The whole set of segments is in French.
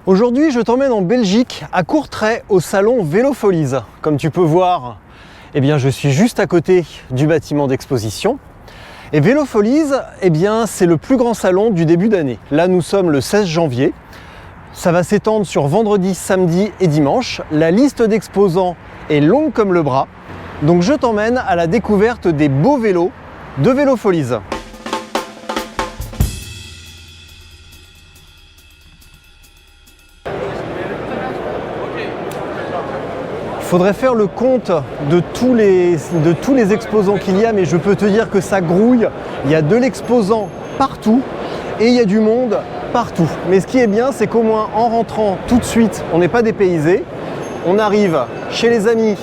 Aujourd'hui, je t'emmène en Belgique, à Courtrai, au salon Vélofolies. Comme tu peux voir, eh bien, je suis juste à côté du bâtiment d'exposition. Et Vélofolies, eh bien, c'est le plus grand salon du début d'année. Là, nous sommes le 16 janvier. Ça va s'étendre sur vendredi, samedi et dimanche. La liste d'exposants est longue comme le bras. Donc, je t'emmène à la découverte des beaux vélos de Vélofolies. Il faudrait faire le compte de tous les exposants qu'il y a, mais je peux te dire que ça grouille. Il y a de l'exposant partout et il y a du monde partout. Mais ce qui est bien, c'est qu'au moins en rentrant tout de suite, on n'est pas dépaysé. On arrive chez les amis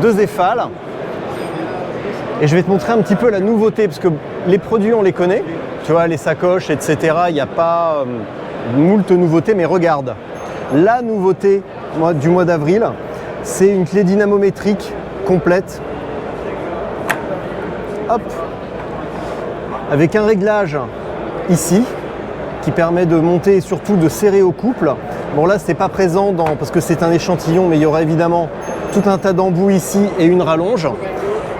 de Zefal. Et je vais te montrer un petit peu la nouveauté, parce que les produits, on les connaît. Tu vois, les sacoches, etc. Il n'y a pas moult nouveautés, mais regarde. La nouveauté du mois d'avril, c'est une clé dynamométrique complète. Hop. Avec un réglage ici qui permet de monter et surtout de serrer au couple. Bon là c'est pas présent parce que c'est un échantillon, mais il y aura évidemment tout un tas d'embouts ici et une rallonge.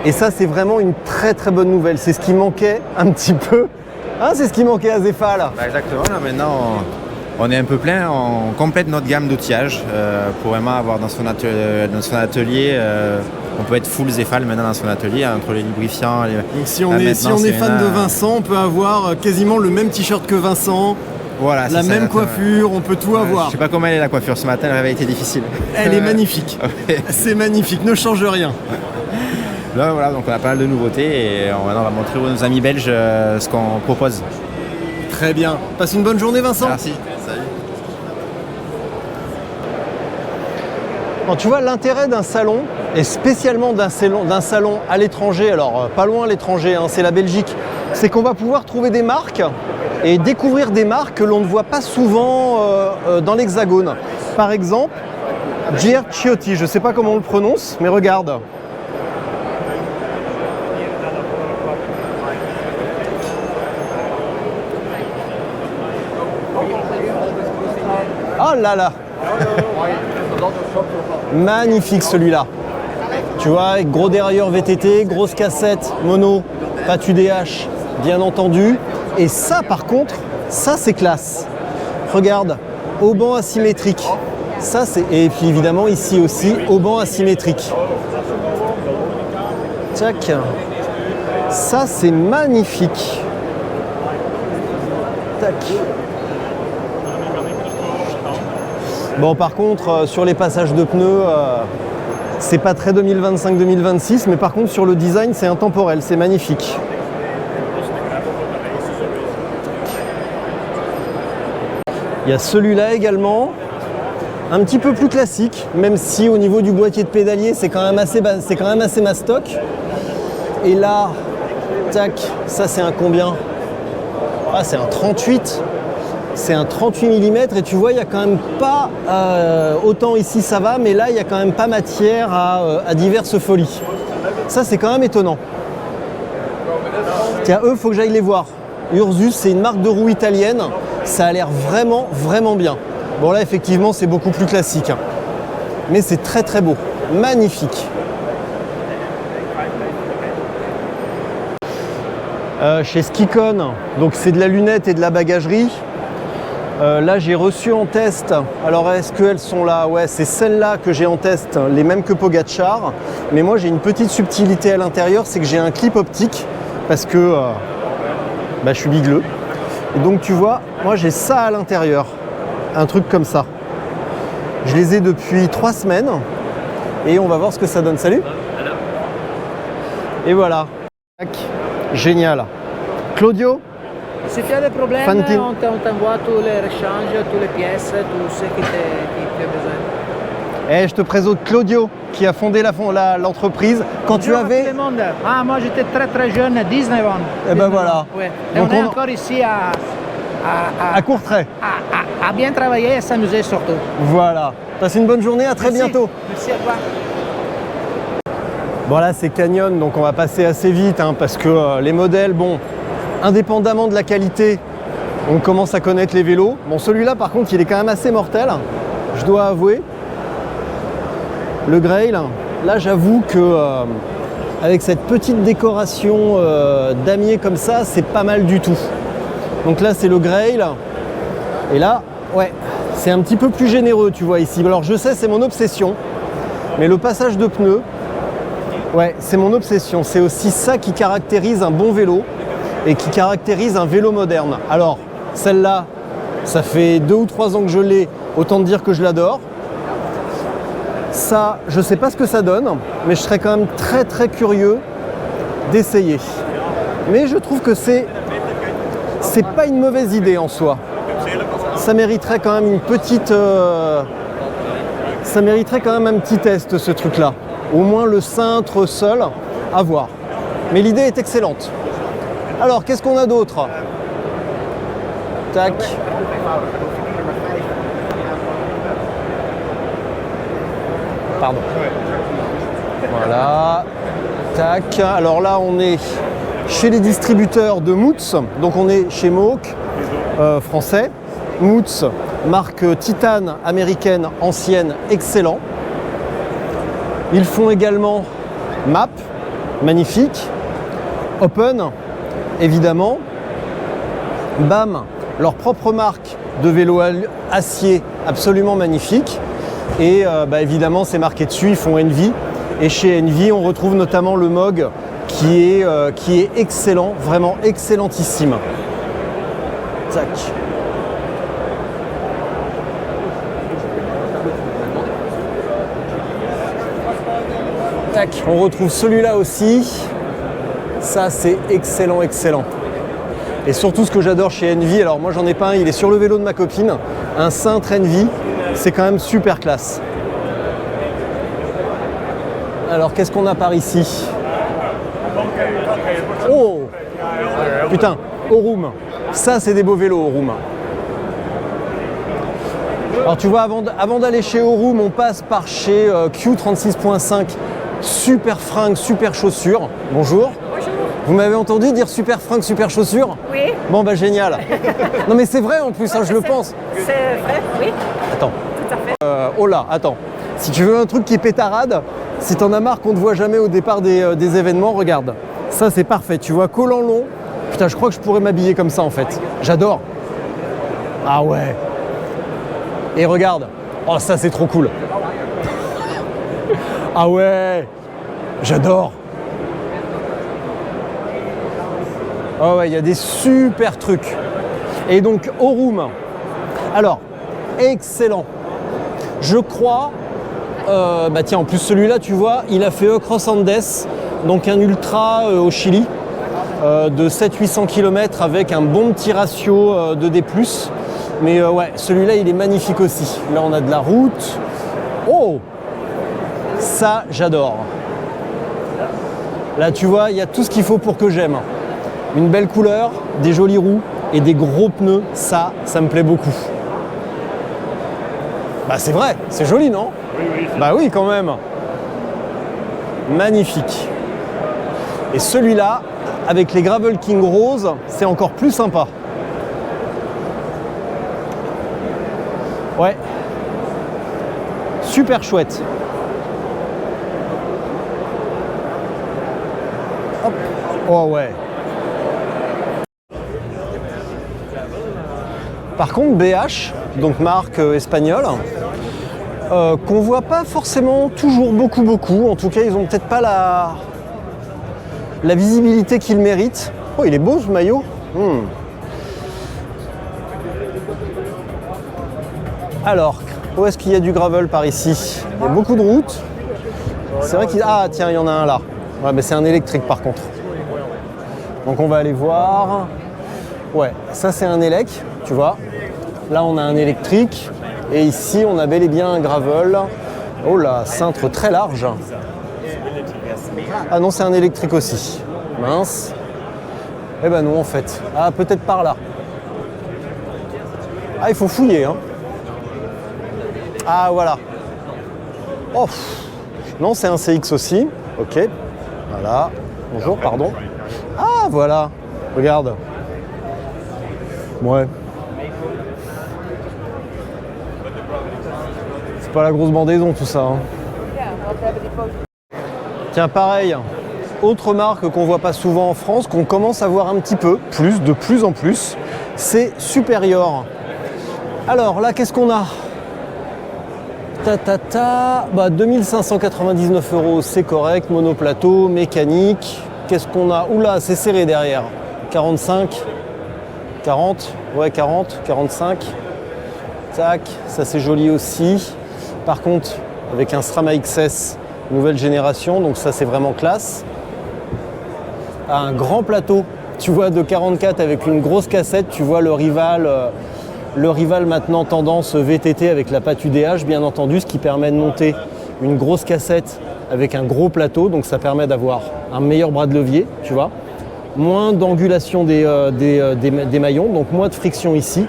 Et ça c'est vraiment une très très bonne nouvelle. C'est ce qui manquait un petit peu. Hein, c'est ce qui manquait à Zefal. Bah exactement, là maintenant on est un peu plein, on complète notre gamme d'outillage pour vraiment avoir dans son atelier, on peut être full Zefal maintenant dans son atelier, entre les lubrifiants. Donc si on est fan de Vincent, on peut avoir quasiment le même t-shirt que Vincent, voilà, la même coiffure, on peut tout avoir. Je sais pas comment elle est la coiffure ce matin, le réveil était difficile. Elle est magnifique, c'est magnifique, ne change rien. Là voilà, donc on a pas mal de nouveautés et on va montrer à nos amis belges ce qu'on propose. Très bien, passe une bonne journée Vincent. Merci. Salut. Bon, tu vois, l'intérêt d'un salon, et spécialement d'un salon à l'étranger, alors pas loin à l'étranger, hein, c'est la Belgique, c'est qu'on va pouvoir trouver des marques et découvrir des marques que l'on ne voit pas souvent dans l'Hexagone. Par exemple, JR Ciotti, je ne sais pas comment on le prononce, mais regarde. Oh là là! Magnifique celui-là. Tu vois, avec gros dérailleur VTT, grosse cassette, mono, pas UDH, bien entendu. Et ça, par contre, ça c'est classe. Regarde, haubans asymétrique. Ça c'est, et puis évidemment ici aussi, haubans asymétrique. Tac. Ça c'est magnifique. Tac. Bon, par contre, sur les passages de pneus, c'est pas très 2025-2026, mais par contre, sur le design, c'est intemporel, c'est magnifique. Il y a celui-là également, un petit peu plus classique, même si au niveau du boîtier de pédalier, c'est quand même assez mastoc. Et là, tac, ça c'est un combien? Ah, c'est un 38. C'est un 38 mm et tu vois, il n'y a quand même pas, autant ici ça va, mais là il n'y a quand même pas matière à diverses folies. Ça c'est quand même étonnant. Tiens, eux, il faut que j'aille les voir. Ursus, c'est une marque de roues italienne, ça a l'air vraiment, vraiment bien. Bon là effectivement c'est beaucoup plus classique, hein. Mais c'est très très beau, magnifique. Chez Skicon, donc c'est de la lunette et de la bagagerie. Là j'ai reçu en test, alors est-ce qu'elles sont là? Ouais, c'est celles-là que j'ai en test, les mêmes que Pogacar, mais moi j'ai une petite subtilité à l'intérieur, c'est que j'ai un clip optique, parce que je suis bigleux. Et donc tu vois, moi j'ai ça à l'intérieur, un truc comme ça. Je les ai depuis 3 semaines, et on va voir ce que ça donne. Salut. Et voilà, génial. Claudio? Si tu as des problèmes, on t'envoie tous les rechanges, toutes les pièces, tout ce qui a besoin. Et je te présente Claudio, qui a fondé l'entreprise. Quand tu avais... Tout le monde. Ah, moi j'étais très très jeune, 19 ans. Et ben voilà. Ouais. Et donc on est encore ici à Courtrai. À bien travailler et à s'amuser surtout. Voilà. Passe une bonne journée, à très bientôt. Merci à toi. Bon là c'est Canyon, donc on va passer assez vite, hein, parce que les modèles, bon, indépendamment de la qualité, On commence à connaître les vélos. Bon, celui-là, par contre, il est quand même assez mortel, je dois avouer. Le Grail, là, j'avoue que avec cette petite décoration damier comme ça, c'est pas mal du tout. Donc là, c'est le Grail. Et là, ouais, c'est un petit peu plus généreux, tu vois, ici. Alors, je sais, c'est mon obsession. Mais le passage de pneus, ouais, c'est mon obsession. C'est aussi ça qui caractérise un bon vélo et qui caractérise un vélo moderne. Alors, celle-là, ça fait 2 ou 3 ans que je l'ai, autant te dire que je l'adore. Ça, je sais pas ce que ça donne, mais je serais quand même très très curieux d'essayer. Mais je trouve que c'est pas une mauvaise idée en soi. Ça mériterait quand même une petite... ça mériterait quand même un petit test, ce truc-là. Au moins le cintre seul, à voir. Mais l'idée est excellente. Alors, qu'est-ce qu'on a d'autre? Tac. Pardon. Voilà. Tac. Alors là, on est chez les distributeurs de Moots. Donc on est chez Mohawk, français. Moots, marque titane américaine ancienne, excellent. Ils font également MAP, magnifique. Open, évidemment. BAM, leur propre marque de vélo acier absolument magnifique. Et évidemment, c'est marqué dessus, ils font Envy. Et chez Envy, on retrouve notamment le MOG qui est excellent, vraiment excellentissime. Tac. Tac, on retrouve celui-là aussi. Ça, c'est excellent, excellent. Et surtout, ce que j'adore chez Envy, alors moi, j'en ai pas un, il est sur le vélo de ma copine, un cintre Envy, c'est quand même super classe. Alors, qu'est-ce qu'on a par ici? Oh! Putain, Aurum. Ça, c'est des beaux vélos, Aurum. Alors, tu vois, avant d'aller chez Aurum, on passe par chez Q36.5. Super fringues, super chaussures. Bonjour. Bonjour. Vous m'avez entendu dire super fringues, super chaussures? Oui. Bon, bah génial. Non, mais c'est vrai en plus, hein, je le pense. C'est vrai, oui. Attends. Tout à fait. Oh là, attends. Si tu veux un truc qui est pétarade, si t'en as marre qu'on ne te voit jamais au départ des événements, regarde. Ça, c'est parfait. Tu vois, collant long. Putain, je crois que je pourrais m'habiller comme ça en fait. J'adore. Ah ouais. Et regarde. Oh, ça, c'est trop cool. Ah ouais. J'adore. Oh ouais, il y a des super trucs. Et donc, Aurum. Alors, excellent. Je crois... tiens, en plus celui-là, tu vois, il a fait Cross Andes, donc un ultra au Chili, de 700-800 km avec un bon petit ratio de D+. Mais ouais, celui-là, il est magnifique aussi. Là, on a de la route. Oh! Ça, j'adore. Là, tu vois, il y a tout ce qu'il faut pour que j'aime. Une belle couleur, des jolies roues et des gros pneus. Ça me plaît beaucoup. Bah, c'est vrai, c'est joli, non? Oui. Bah oui, quand même. Magnifique. Et celui-là, avec les Gravel King Rose, c'est encore plus sympa. Ouais. Super chouette. Hop. Oh ouais. Par contre, BH, donc marque espagnole, qu'on voit pas forcément toujours beaucoup. En tout cas, ils ont peut-être pas la visibilité qu'ils méritent. Oh, il est beau ce maillot. Alors, où est-ce qu'il y a du gravel par ici? Il y a beaucoup de routes. C'est vrai qu'il... Ah tiens, il y en a un là. Ouais, mais c'est un électrique par contre. Donc on va aller voir. Ouais, ça c'est un élec, tu vois. Là on a un électrique. Et ici on a bel et bien un gravel. Oh là, cintre très large. Ah non, c'est un électrique aussi. Mince. Eh ben non en fait. Ah, peut-être par là. Ah, il faut fouiller, hein. Ah voilà. Oh. Non, c'est un CX aussi. Ok. Voilà. Bonjour, pardon. Ah voilà. Regarde. Ouais. C'est pas la grosse bandaison tout ça. Hein. Tiens, pareil, autre marque qu'on voit pas souvent en France, qu'on commence à voir un petit peu, de plus en plus, c'est Superior. Alors là, qu'est-ce qu'on a? Bah 2599 €, c'est correct, monoplateau, mécanique. Qu'est-ce qu'on a? Oula, c'est serré derrière. 45, 40, ouais 40, 45. Tac, ça c'est joli aussi. Par contre, avec un SRAM XS nouvelle génération, donc ça c'est vraiment classe. Un grand plateau, tu vois, de 44 avec une grosse cassette, tu vois le rival maintenant tendance VTT avec la patte UDH, bien entendu, ce qui permet de monter une grosse cassette avec un gros plateau, donc ça permet d'avoir un meilleur bras de levier, tu vois. Moins d'angulation des maillons, donc moins de friction ici,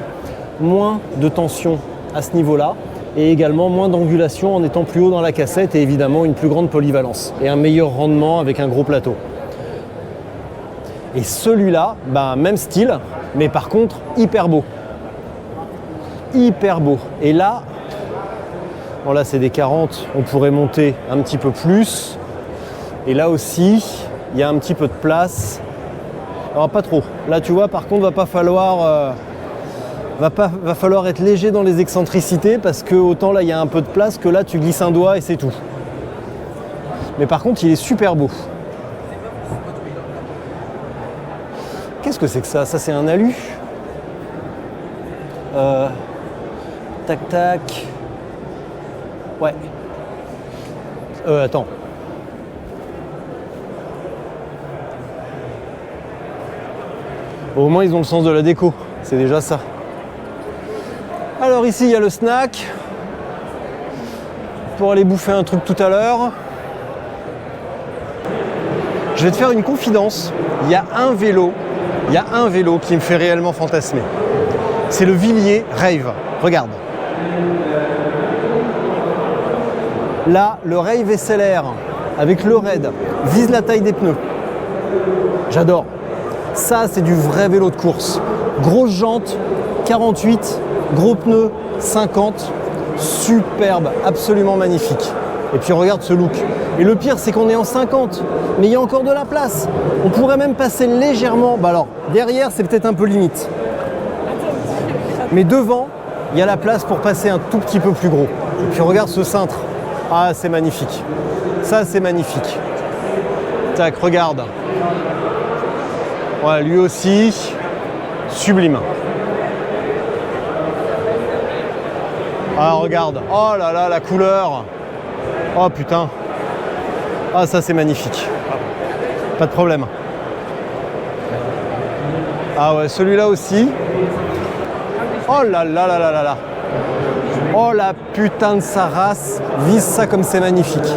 moins de tension à ce niveau-là, et également moins d'angulation en étant plus haut dans la cassette, et évidemment une plus grande polyvalence, et un meilleur rendement avec un gros plateau. Et celui-là, bah, même style, mais par contre hyper beau. Hyper beau. Et là, bon là c'est des 40, on pourrait monter un petit peu plus. Et là aussi, il y a un petit peu de place. Alors pas trop. Là tu vois, par contre, va falloir être léger dans les excentricités parce que autant là il y a un peu de place que là tu glisses un doigt et c'est tout. Mais par contre, il est super beau. Qu'est-ce que c'est que ça? Ça c'est un alu. Tac tac. Ouais. Attends. Au moins ils ont le sens de la déco, c'est déjà ça. Alors ici il y a le snack. Pour aller bouffer un truc tout à l'heure. Je vais te faire une confidence. Il y a un vélo qui me fait réellement fantasmer. C'est le Villiers Rave. Regarde. Là, le Rave SLR avec le raid vise la taille des pneus. J'adore. Ça, c'est du vrai vélo de course. Grosse jante, 48, gros pneus, 50. Superbe, absolument magnifique. Et puis regarde ce look. Et le pire, c'est qu'on est en 50, mais il y a encore de la place. On pourrait même passer légèrement. Bah alors, derrière, c'est peut-être un peu limite. Mais devant, il y a la place pour passer un tout petit peu plus gros. Et puis regarde ce cintre. Ah, c'est magnifique. Ça, c'est magnifique. Tac, regarde. Ouais, lui aussi, sublime. Ah, regarde. Oh là là, la couleur. Oh putain. Ah, ça, c'est magnifique. Pas de problème. Ah ouais, celui-là aussi. Oh là là là là là là. Oh la putain de sa race. Vise ça comme c'est magnifique.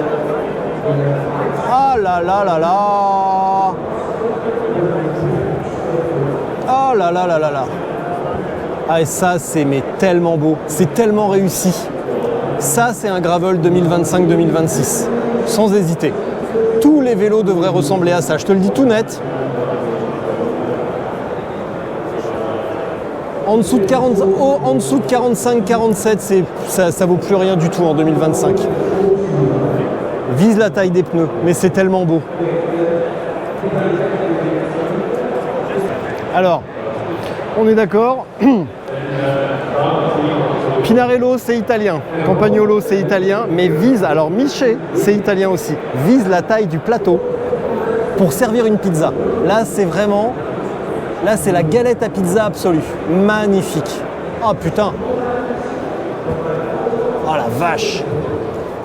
Ah là là là là. Oh là là là là là. Ah et ça c'est mais tellement beau. C'est tellement réussi. Ça c'est un gravel 2025-2026. Sans hésiter. Tous les vélos devraient ressembler à ça. Je te le dis tout net. En dessous de 45-47, ça vaut plus rien du tout en 2025. Vise la taille des pneus, mais c'est tellement beau. Alors, on est d'accord. Pinarello, c'est italien. Campagnolo, c'est italien. Mais vise, alors Miche, c'est italien aussi. Vise la taille du plateau pour servir une pizza. Là, c'est vraiment... Là, c'est la galette à pizza absolue. Magnifique. Oh putain. Oh la vache.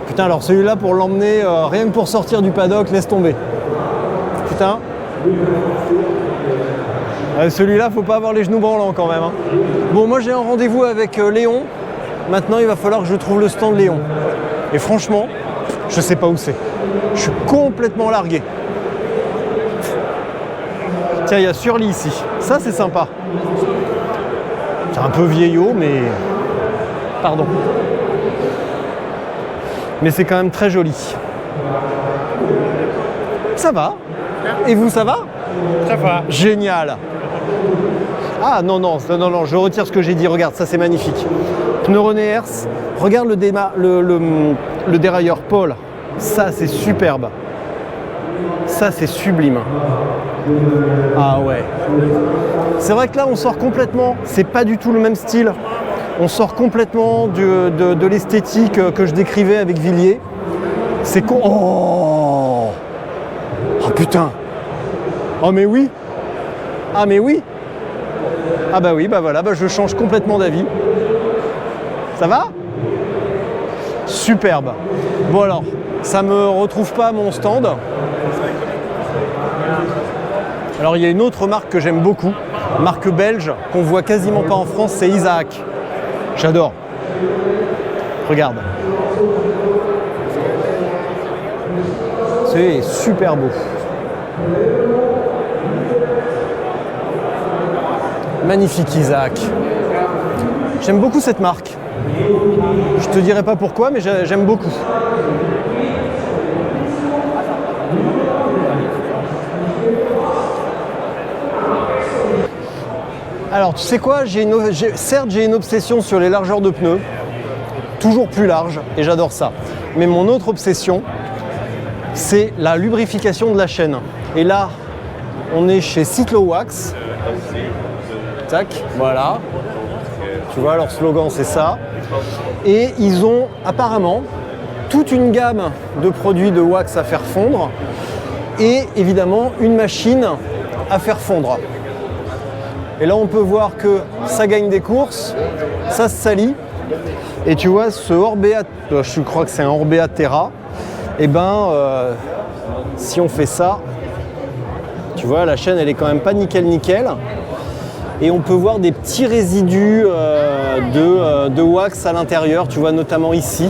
Putain, alors celui-là, pour l'emmener, rien que pour sortir du paddock, laisse tomber. Putain. Celui-là, faut pas avoir les genoux branlants quand même. Hein. Bon, moi, j'ai un rendez-vous avec Léon. Maintenant, il va falloir que je trouve le stand Léon. Et franchement, je sais pas où c'est. Je suis complètement largué. Tiens, il y a Surly ici. Ça, c'est sympa. C'est un peu vieillot, mais... Pardon. Mais c'est quand même très joli. Ça va. Et vous, ça va? Ça va. Génial. Ah non, non, non, non, je retire ce que j'ai dit. Regarde, ça c'est magnifique. Pneu René Hers. Regarde le dérailleur Paul. Ça c'est superbe. Ça c'est sublime. Ah ouais. C'est vrai que là on sort complètement, c'est pas du tout le même style. On sort complètement de l'esthétique que je décrivais avec Villiers. C'est con. Oh, oh putain. Oh mais oui. Ah mais oui. Ah bah oui, bah voilà, bah je change complètement d'avis. Ça va? Superbe. Bon alors, ça me retrouve pas à mon stand. Alors il y a une autre marque que j'aime beaucoup, marque belge, qu'on voit quasiment pas en France, c'est Isaac. J'adore. Regarde. C'est super beau. Magnifique Isaac. J'aime beaucoup cette marque. Je te dirai pas pourquoi, mais j'aime beaucoup. Alors tu sais quoi, certes j'ai une obsession sur les largeurs de pneus, toujours plus larges, et j'adore ça. Mais mon autre obsession, c'est la lubrification de la chaîne. Et là, on est chez Cyclowax. Tac, voilà. Tu vois, leur slogan c'est ça. Et ils ont apparemment toute une gamme de produits de wax à faire fondre et évidemment une machine à faire fondre. Et là on peut voir que ça gagne des courses, ça se salit. Et tu vois ce Orbea, je crois que c'est un Orbea Terra, et ben si on fait ça, tu vois la chaîne elle est quand même pas nickel. Et on peut voir des petits résidus de wax à l'intérieur, tu vois notamment ici.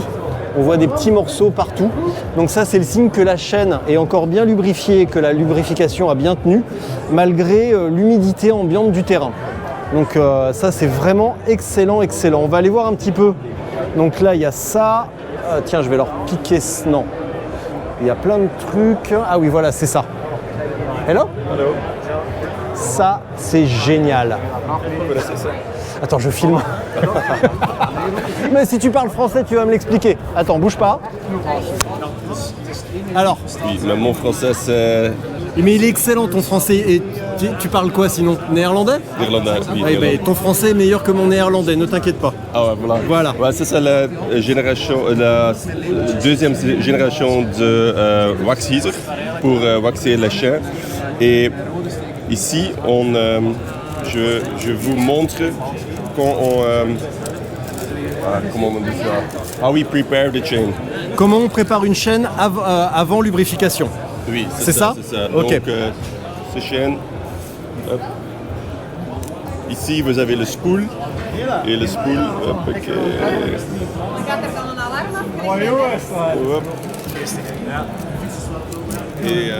On voit des petits morceaux partout. Donc ça c'est le signe que la chaîne est encore bien lubrifiée, que la lubrification a bien tenu, malgré l'humidité ambiante du terrain. Donc ça c'est vraiment excellent. On va aller voir un petit peu. Donc là il y a ça. Tiens, je vais leur piquer. Non. Il y a plein de trucs. Ah oui voilà, c'est ça. Hello ? Hello. Ça c'est génial. Attends, je filme. Mais si tu parles français, tu vas me l'expliquer. Attends, bouge pas. Alors. Oui, mais mon français c'est... Mais il est excellent ton français. Et tu parles quoi sinon? Néerlandais? Irlandais. Oui, Ah, ben, ton français est meilleur que mon néerlandais, ne t'inquiète pas. Ah ouais, voilà. Voilà. Ouais, ça c'est la deuxième génération de wax heater pour waxer les chiens. Et ici, je vous montre quand on... comment on dit ça? How we prepare the chain. Comment on prépare une chaîne avant lubrification? Oui, c'est ça? C'est ça. Ok. Donc, cette chaîne, hop. Ici, vous avez le spool. Et le spool, hop, ok. Hop. Et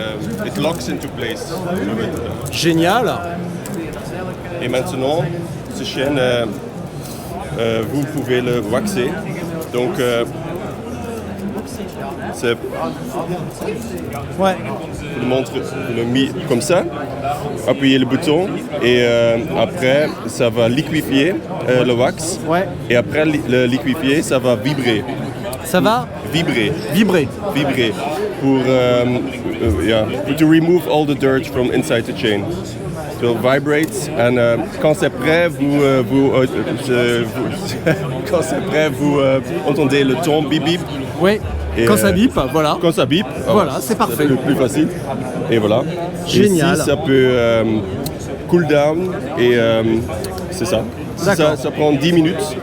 it locks into place. Génial. Et maintenant, cette chaîne, vous pouvez le waxer. Donc, c'est... Ouais. Je vous montre, je le mis comme ça. Appuyez le bouton et après, ça va liquéfier le wax. Ouais. Et après le liquéfier, ça va vibrer. Ça va? Vibrer. Vibrer. Vibrer. Pour to remove all the dirt from inside the chain. So it vibrates and quand c'est prêt, quand c'est prêt, vous entendez le ton bip bip. Oui. Et quand ça bip, voilà. Quand ça bip, voilà, c'est parfait. C'est le plus facile. Et voilà. Génial. Et ici, ça peut cool down et c'est ça. Ça prend 10 minutes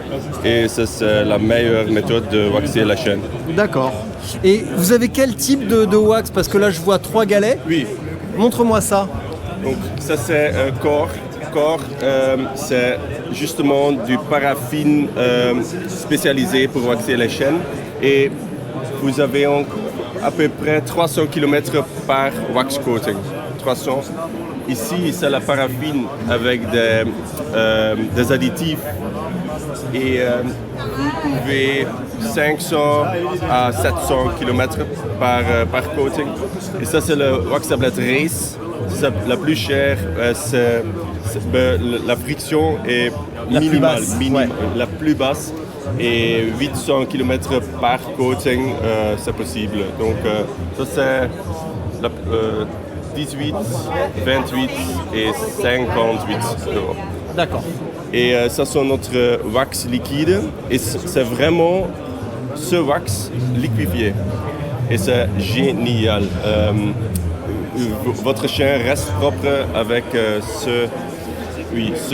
et c'est la meilleure méthode de waxer la chaîne. D'accord. Et vous avez quel type de wax? Parce que là, je vois 3 galets. Oui. Montre-moi ça. Donc ça c'est Core. Core, c'est justement du paraffine spécialisé pour waxer les chaînes. Et vous avez à peu près 300 km par wax coating. 300. Ici, c'est la paraffine avec des additifs. Et vous pouvez 500 à 700 km par coating. Et ça, c'est le Wax Tablet Race. La plus chère, la friction est La plus minimale, basse, ouais. la plus basse. Et 800 km par coating, c'est possible. Donc ça c'est 18, 28 et 58 euros. D'accord. Et ça c'est notre wax liquide. Et c'est vraiment ce wax liquéfié. Et c'est génial. Votre chien reste propre avec ce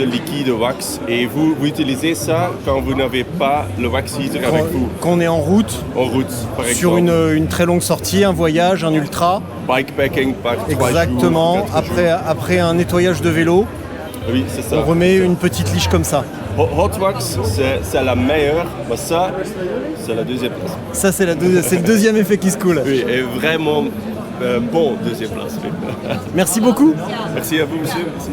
liquide wax. Et vous utilisez ça quand vous n'avez pas le wax heater avec vous. Qu'on est en route, En route, par sur exemple. une très longue sortie, un voyage, un ultra. Bikepacking par 3 jours. Exactement. 4 jours. Après un nettoyage de vélo, Oui, c'est ça. on remet une petite liche comme ça. Hot wax, c'est la meilleure. Mais ça, c'est la deuxième place. Ça, c'est le deuxième effet qui se coule. Oui, et vraiment bon deuxième place. Oui. Merci beaucoup. Merci à vous, monsieur. Merci.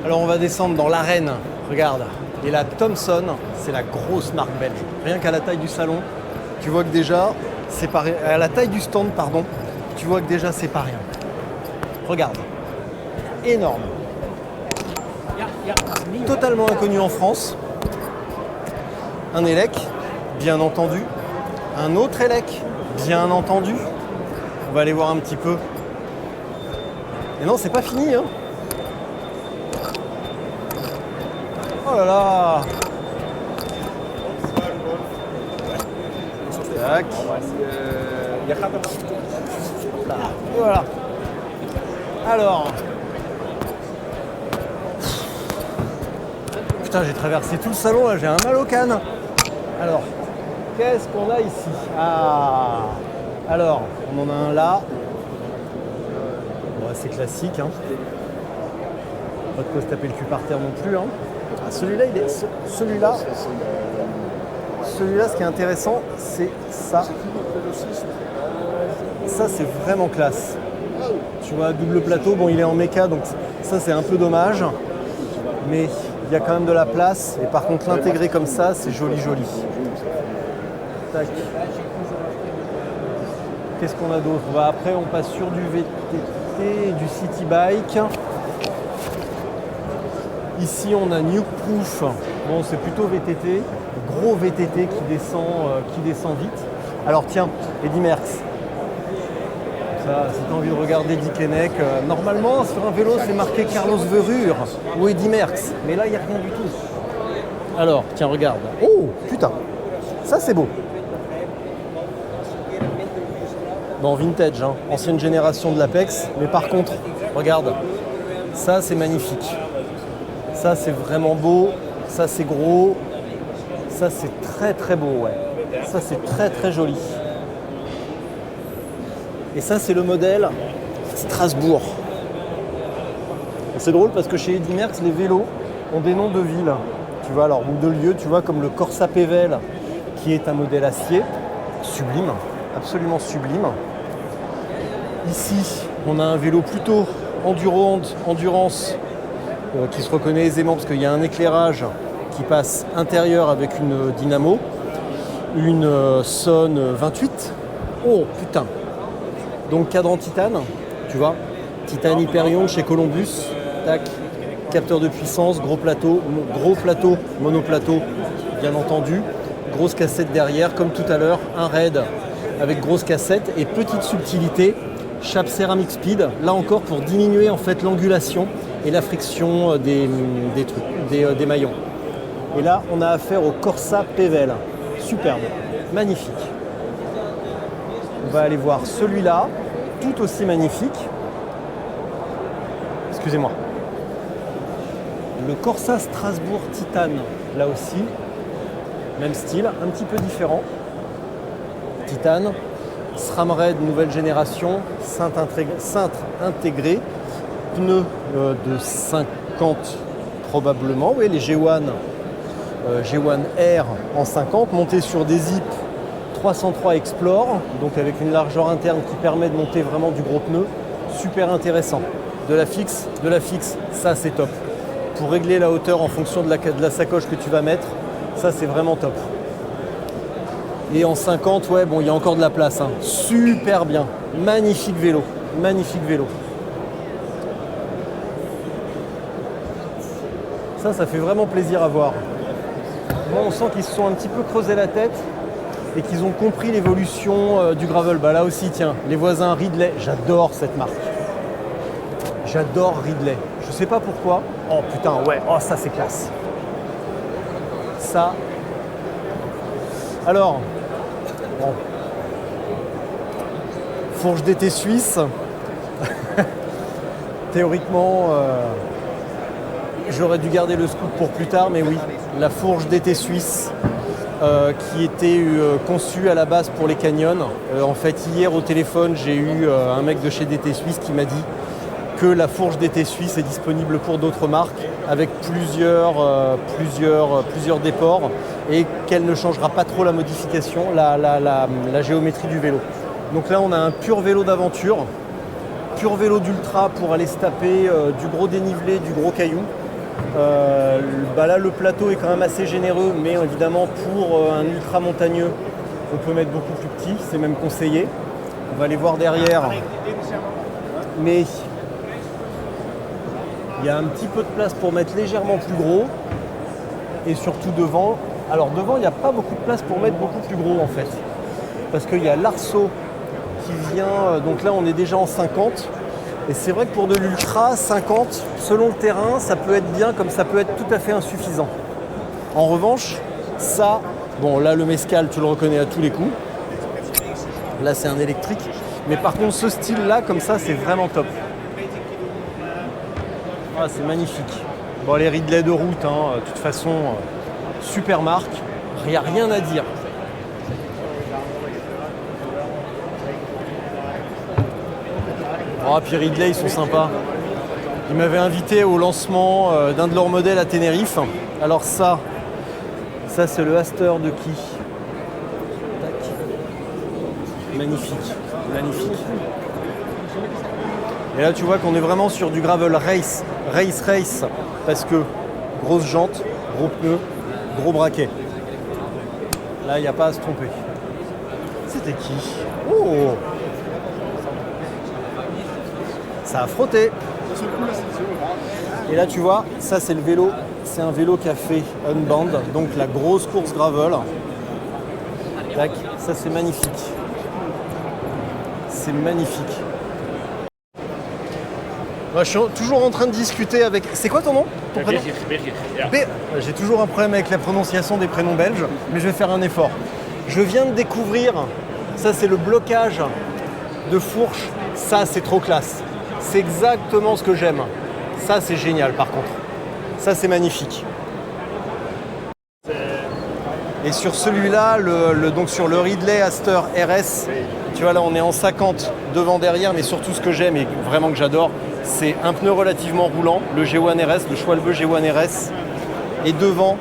Alors on va descendre dans l'arène, regarde. Et la Thomson, c'est la grosse marque belge. Rien qu'à la taille du salon, tu vois que déjà, c'est pas rien. À la taille du stand, pardon, tu vois que déjà, c'est pas rien. Regarde. Énorme. Totalement inconnu en France. Un élec, bien entendu. Un autre élec, bien entendu. On va aller voir un petit peu. Et non, c'est pas fini, hein. Oh là là! Tac. Hop là. Voilà. Alors. Putain, j'ai traversé tout le salon, là, j'ai un mal au canne. Alors, qu'est-ce qu'on a ici? Ah! Alors, on en a un là. Bon, c'est classique, hein. Pas de quoi se taper le cul par terre non plus, hein. Ah, celui-là, ce qui est intéressant, c'est ça. Ça, c'est vraiment classe. Tu vois, double plateau, bon, il est en méca, donc ça, c'est un peu dommage. Mais il y a quand même de la place. Et par contre, l'intégrer comme ça, c'est joli, joli. Tac. Qu'est-ce qu'on a d'autre? Bah, après, on passe sur du VTT et du city bike. Ici, on a Nuke Proof. Bon, c'est plutôt VTT, gros VTT qui descend vite. Alors tiens, Eddy Merckx. Ça, si tu as envie de regarder Dick Henneck, normalement sur un vélo c'est marqué Carlos Verure ou Eddy Merckx, mais là il n'y a rien du tout. Alors, tiens, regarde. Oh, putain, ça c'est beau. Bon, vintage, hein, ancienne génération de l'Apex, mais par contre, regarde, ça c'est magnifique. Ça c'est vraiment beau, ça c'est gros, ça c'est très très beau, ouais. Ça c'est très très joli. Et ça c'est le modèle Strasbourg. C'est drôle parce que chez Eddy Merckx, les vélos ont des noms de villes, tu vois, alors, ou de lieux, tu vois, comme le Corsa Pével, qui est un modèle acier, sublime, absolument sublime. Ici, on a un vélo plutôt endurance, qui se reconnaît aisément parce qu'il y a un éclairage qui passe intérieur avec une dynamo, une Sonne 28. Oh putain! Donc cadran titane, tu vois, titane Hyperion chez Columbus, tac, capteur de puissance, gros plateau, monoplateau, bien entendu, grosse cassette derrière, comme tout à l'heure, un raid avec grosse cassette et petite subtilité, chape Ceramic Speed, là encore pour diminuer en fait l'angulation et la friction des maillons. Et là, on a affaire au Corsa Pével, superbe, magnifique. On va aller voir celui-là, tout aussi magnifique. Excusez-moi. Le Corsa Strasbourg Titane, là aussi, même style, un petit peu différent. Titane, SRAM Raid nouvelle génération, cintre intégrée, pneus de 50 probablement, oui, les G1 R en 50, montés sur des zips 303 Explore, donc avec une largeur interne qui permet de monter vraiment du gros pneu, super intéressant. De la fixe, ça c'est top. Pour régler la hauteur en fonction de la sacoche que tu vas mettre, ça c'est vraiment top. Et en 50, ouais, bon, il y a encore de la place, hein. Super bien, magnifique vélo, magnifique vélo. Ça fait vraiment plaisir à voir. Bon, on sent qu'ils se sont un petit peu creusé la tête et qu'ils ont compris l'évolution du gravel. Bah là aussi, tiens, les voisins Ridley, j'adore cette marque. J'adore Ridley. Je sais pas pourquoi. Oh putain, ouais, oh ça c'est classe. Ça. Alors, bon. Fourche d'été suisse. Théoriquement, j'aurais dû garder le scoop pour plus tard, mais oui, la fourche d'été suisse qui était conçue à la base pour les canyons. En fait, hier au téléphone, j'ai eu un mec de chez DT Suisse qui m'a dit que la fourche d'été suisse est disponible pour d'autres marques avec plusieurs déports et qu'elle ne changera pas trop la modification, la géométrie du vélo. Donc là, on a un pur vélo d'aventure, pur vélo d'ultra pour aller se taper du gros dénivelé, du gros caillou. Là, le plateau est quand même assez généreux, mais évidemment, pour un ultra montagneux, on peut mettre beaucoup plus petit, c'est même conseillé. On va aller voir derrière. Mais il y a un petit peu de place pour mettre légèrement plus gros. Et surtout devant. Alors devant, il n'y a pas beaucoup de place pour mettre beaucoup plus gros en fait. Parce qu'il y a l'arceau qui vient. Donc là, on est déjà en 50. Et c'est vrai que pour de l'ultra, 50, selon le terrain, ça peut être bien comme ça peut être tout à fait insuffisant. En revanche, ça, bon là le Mescal, tu le reconnais à tous les coups. Là c'est un électrique. Mais par contre ce style-là, comme ça, c'est vraiment top. Ah, c'est magnifique. Bon, les Ridley de route, de toute façon, super marque. Il n'y a rien à dire. Oh, puis Ridley, ils sont sympas. Ils m'avaient invité au lancement d'un de leurs modèles à Tenerife. Alors ça c'est le Aster de qui? Tac. Magnifique, magnifique. Et là, tu vois qu'on est vraiment sur du gravel race, parce que grosse jante, gros pneus, gros braquet. Là, il n'y a pas à se tromper. C'était qui? Oh! Ça a frotté. Et là, tu vois, ça, c'est le vélo. C'est un vélo qui a fait Unbound, donc la grosse course gravel. Tac, ça, c'est magnifique. C'est magnifique. Moi, je suis toujours en train de discuter avec... C'est quoi ton nom? Ton prénom? J'ai toujours un problème avec la prononciation des prénoms belges, mais je vais faire un effort. Je viens de découvrir, ça c'est le blocage de fourche, ça c'est trop classe. C'est exactement ce que j'aime. Ça c'est génial par contre. Ça c'est magnifique. Et sur celui-là, donc sur le Ridley Aster RS, tu vois là on est en 50 devant derrière, mais surtout ce que j'aime et vraiment que j'adore, c'est un pneu relativement roulant, le G1 RS, le Schwalbe G1 RS, et devant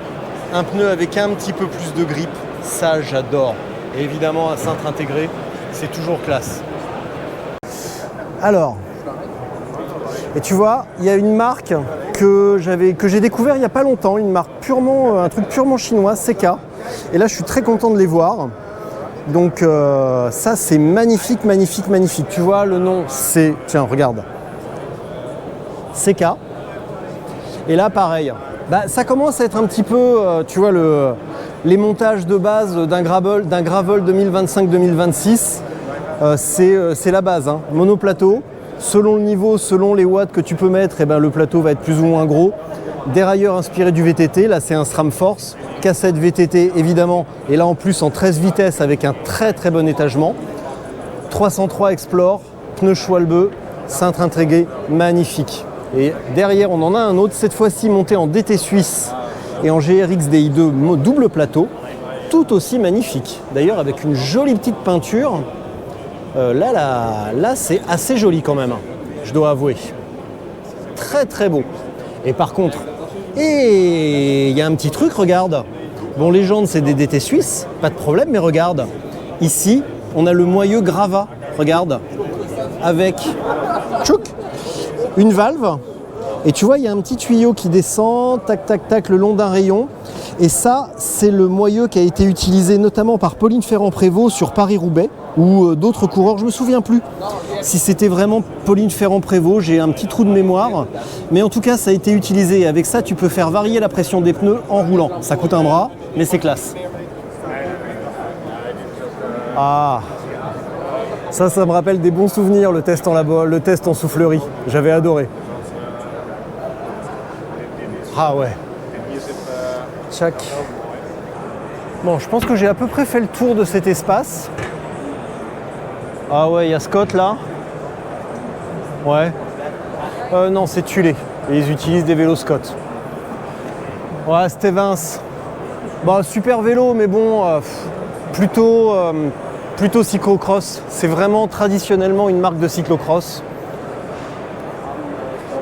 un pneu avec un petit peu plus de grip, ça j'adore. Et évidemment un cintre intégré, c'est toujours classe. Alors, et tu vois, il y a une marque que j'ai découvert il n'y a pas longtemps, une marque un truc purement chinois, CK. Et là je suis très content de les voir. Donc ça c'est magnifique, magnifique, magnifique. Tu vois le nom c'est, tiens regarde, CK. Et là pareil, ça commence à être un petit peu, tu vois les montages de base d'un gravel 2025-2026, c'est la base, hein. Monoplateau, selon le niveau, selon les watts que tu peux mettre, le plateau va être plus ou moins gros. Dérailleur inspiré du VTT, là c'est un SRAM Force, cassette VTT évidemment, et là en plus en 13 vitesses avec un très très bon étagement. 303 Explore, pneu Schwalbe, cintre intégré, magnifique. Et derrière on en a un autre, cette fois-ci monté en DT Suisse et en GRX DI2 double plateau, tout aussi magnifique. D'ailleurs avec une jolie petite peinture, là c'est assez joli quand même, je dois avouer. Très très beau. Et par contre, il y a un petit truc, regarde. Bon, les jantes, c'est des DT suisses, pas de problème, mais regarde. Ici, on a le moyeu Grava, regarde, avec une valve. Et tu vois, il y a un petit tuyau qui descend, tac, tac, tac, le long d'un rayon. Et ça, c'est le moyeu qui a été utilisé notamment par Pauline Ferrand-Prévot sur Paris-Roubaix ou d'autres coureurs, je me souviens plus si c'était vraiment Pauline Ferrand-Prévot, j'ai un petit trou de mémoire, mais en tout cas ça a été utilisé. Avec ça, tu peux faire varier la pression des pneus en roulant. Ça coûte un bras, mais c'est classe. Ah, ça me rappelle des bons souvenirs, le test en soufflerie. J'avais adoré. Ah ouais. Tchac. Bon, je pense que j'ai à peu près fait le tour de cet espace. Ah ouais, il y a Scott là. Ouais. Non, c'est Tulé. Et ils utilisent des vélos Scott. Ouais, Stevens. Bah, super vélo, mais bon, plutôt cyclocross. C'est vraiment traditionnellement une marque de cyclocross.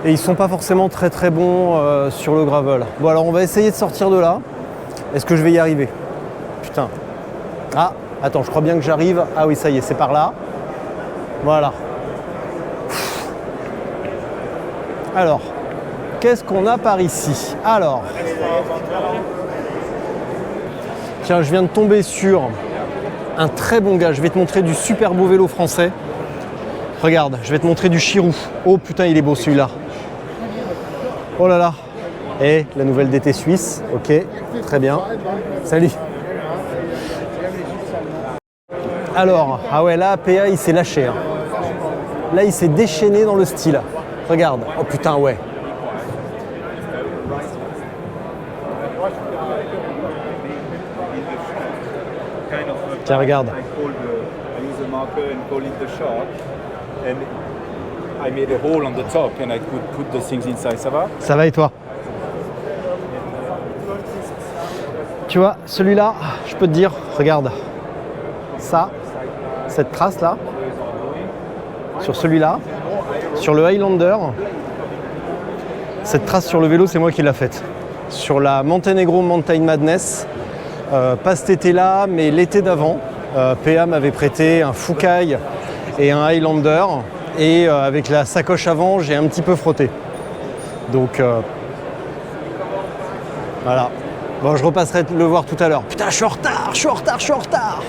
Et ils sont pas forcément très très bons sur le gravel. Bon, alors on va essayer de sortir de là. Est-ce que je vais y arriver? Putain. Ah, attends, je crois bien que j'arrive. Ah oui, ça y est, c'est par là. Voilà. Alors, qu'est-ce qu'on a par ici? Alors, tiens, je viens de tomber sur un très bon gars. Je vais te montrer du super beau vélo français. Regarde, je vais te montrer du Chirou. Oh putain, il est beau celui-là. Oh là là. Et la nouvelle DT suisse. Ok, très bien. Salut. Alors, ah ouais, là, PA, il s'est lâché. Hein. Là, il s'est déchaîné dans le style. Regarde. Oh putain, ouais. Tiens, regarde. Ça va et toi? Tu vois, celui-là, je peux te dire, regarde. Ça, cette trace-là, sur celui-là, sur le Highlander, cette trace sur le vélo, c'est moi qui l'ai faite. Sur la Montenegro Mountain Madness, pas cet été-là, mais l'été d'avant, PA m'avait prêté un Fukai et un Highlander, et avec la sacoche avant, j'ai un petit peu frotté. Donc, voilà. Bon, je repasserai le voir tout à l'heure. Putain, je suis en retard.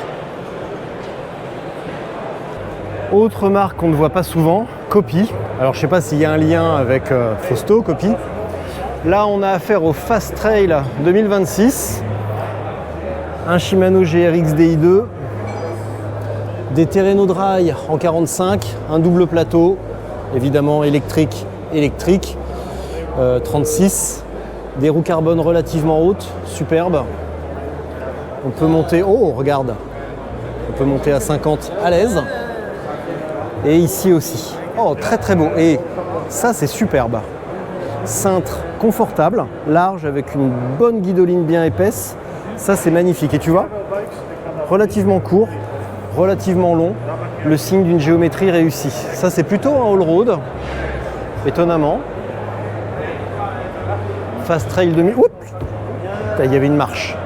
Autre marque qu'on ne voit pas souvent, Coppi. Alors je sais pas s'il y a un lien avec Fausto, Coppi. Là on a affaire au Fast Trail 2026. Un Shimano GRX Di2. Des Terreno Dry en 45. Un double plateau. Évidemment électrique. 36. Des roues carbone relativement hautes. Superbe. On peut monter... Oh, regarde. On peut monter à 50 à l'aise. Et ici aussi. Oh, très très beau. Et ça, c'est superbe. Cintre confortable, large, avec une bonne guidoline bien épaisse. Ça, c'est magnifique. Et tu vois, relativement court, relativement long, le signe d'une géométrie réussie. Ça, c'est plutôt un all-road, étonnamment. Fast Trail 2000. Oups, il y avait une marche.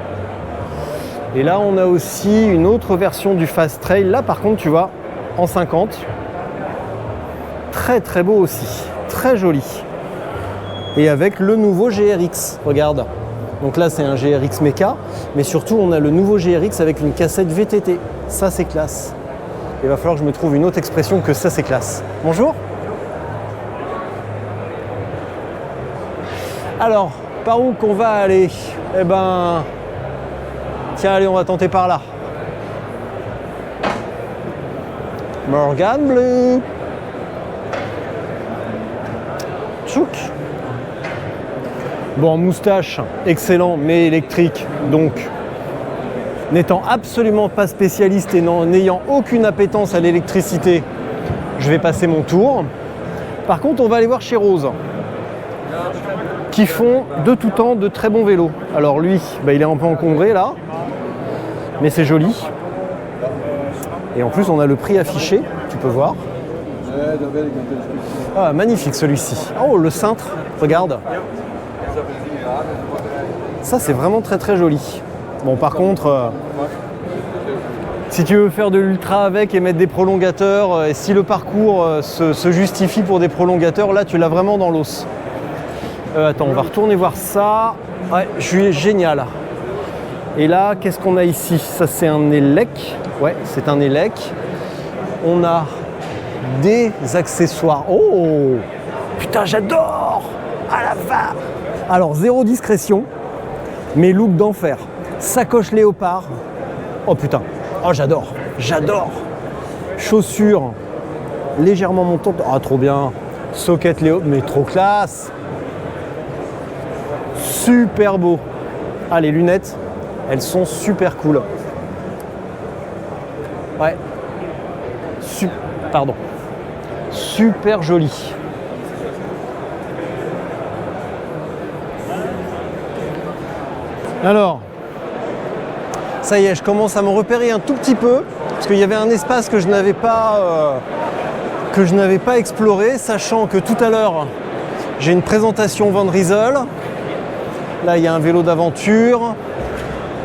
Et là, on a aussi une autre version du Fast Trail. Là, par contre, tu vois, en 50. Très très beau aussi, très joli. Et avec le nouveau GRX, regarde. Donc là c'est un GRX Mecha, mais surtout on a le nouveau GRX avec une cassette VTT. Ça c'est classe. Il va falloir que je me trouve une autre expression que ça c'est classe. Bonjour. Alors, par où qu'on va aller? Eh ben, tiens allez, on va tenter par là. Morgan Blue. Tchouk. Bon, moustache, excellent, mais électrique. Donc, n'étant absolument pas spécialiste et n'ayant aucune appétence à l'électricité, je vais passer mon tour. Par contre, on va aller voir chez Rose, qui font de tout temps de très bons vélos. Alors lui, bah, il est un peu encombré là, mais c'est joli. Et en plus, on a le prix affiché, tu peux voir. Ah, magnifique celui-ci. Oh, le cintre, regarde. Ça, c'est vraiment très très joli. Bon, par contre, si tu veux faire de l'ultra avec et mettre des prolongateurs, et si le parcours se justifie pour des prolongateurs, là, tu l'as vraiment dans l'os. Attends, on va retourner voir ça. Ouais, je suis génial. Et là, qu'est-ce qu'on a ici? Ça, c'est un élec. Ouais, c'est un élec. On a des accessoires. Oh! Putain, j'adore! Ah la vache! Alors, zéro discrétion, mais look d'enfer. Sacoche léopard. Oh putain. Oh, j'adore. J'adore. Chaussures légèrement montantes. Ah, trop bien. Socket léo, mais trop classe. Super beau. Ah, les lunettes, elles sont super cool. Ouais. Pardon. Super joli. Alors, ça y est, je commence à me repérer un tout petit peu, parce qu'il y avait un espace que je n'avais pas exploré, sachant que tout à l'heure, j'ai une présentation Van Rysel. Là, il y a un vélo d'aventure,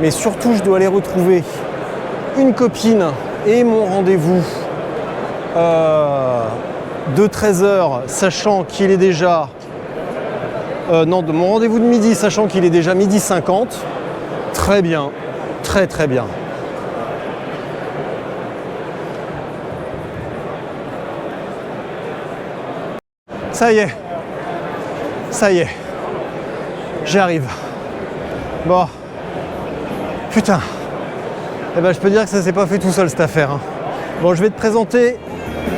mais surtout, je dois aller retrouver une copine et mon rendez-vous de 13h, sachant qu'il est déjà... non, de mon rendez-vous de midi, sachant qu'il est déjà 12h50. Très bien, très très bien. Ça y est, j'y arrive. Bon, putain, eh ben, je peux dire que ça s'est pas fait tout seul cette affaire. Hein. Bon, je vais te présenter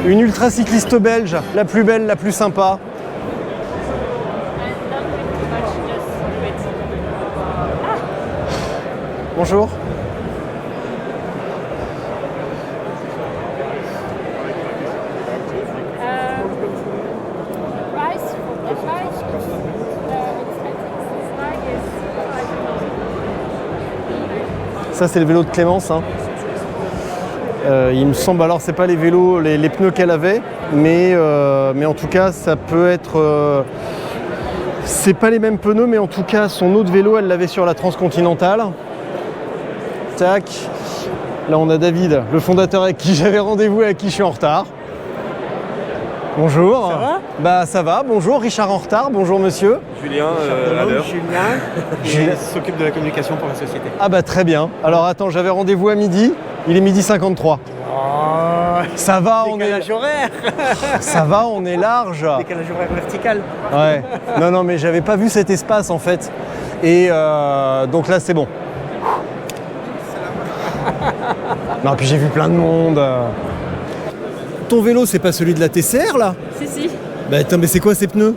une ultra cycliste belge, la plus belle, la plus sympa. Bonjour. Ça, c'est le vélo de Clémence. Hein. Il me semble, alors c'est pas les vélos, les pneus qu'elle avait, mais en tout cas, ça peut être... c'est pas les mêmes pneus, mais en tout cas, son autre vélo, elle l'avait sur la Transcontinentale. Tac. Là, on a David, le fondateur avec qui j'avais rendez-vous et avec qui je suis en retard. Bonjour. Ça va? Bah ça va, bonjour, Richard en retard, bonjour monsieur. Julien, à l'heure. Julien s'occupe de la communication pour la société. Ah bah très bien. Alors attends, j'avais rendez-vous à midi, il est 12h53. Oh, ça va, on est... Décalage horaire. Ça va, on est large. Décalage horaire vertical. Ouais. Non, mais j'avais pas vu cet espace en fait. Et donc là, c'est bon. Non, puis j'ai vu plein de monde. Ton vélo, c'est pas celui de la TCR là? Si. Bah attends, mais c'est quoi ces pneus?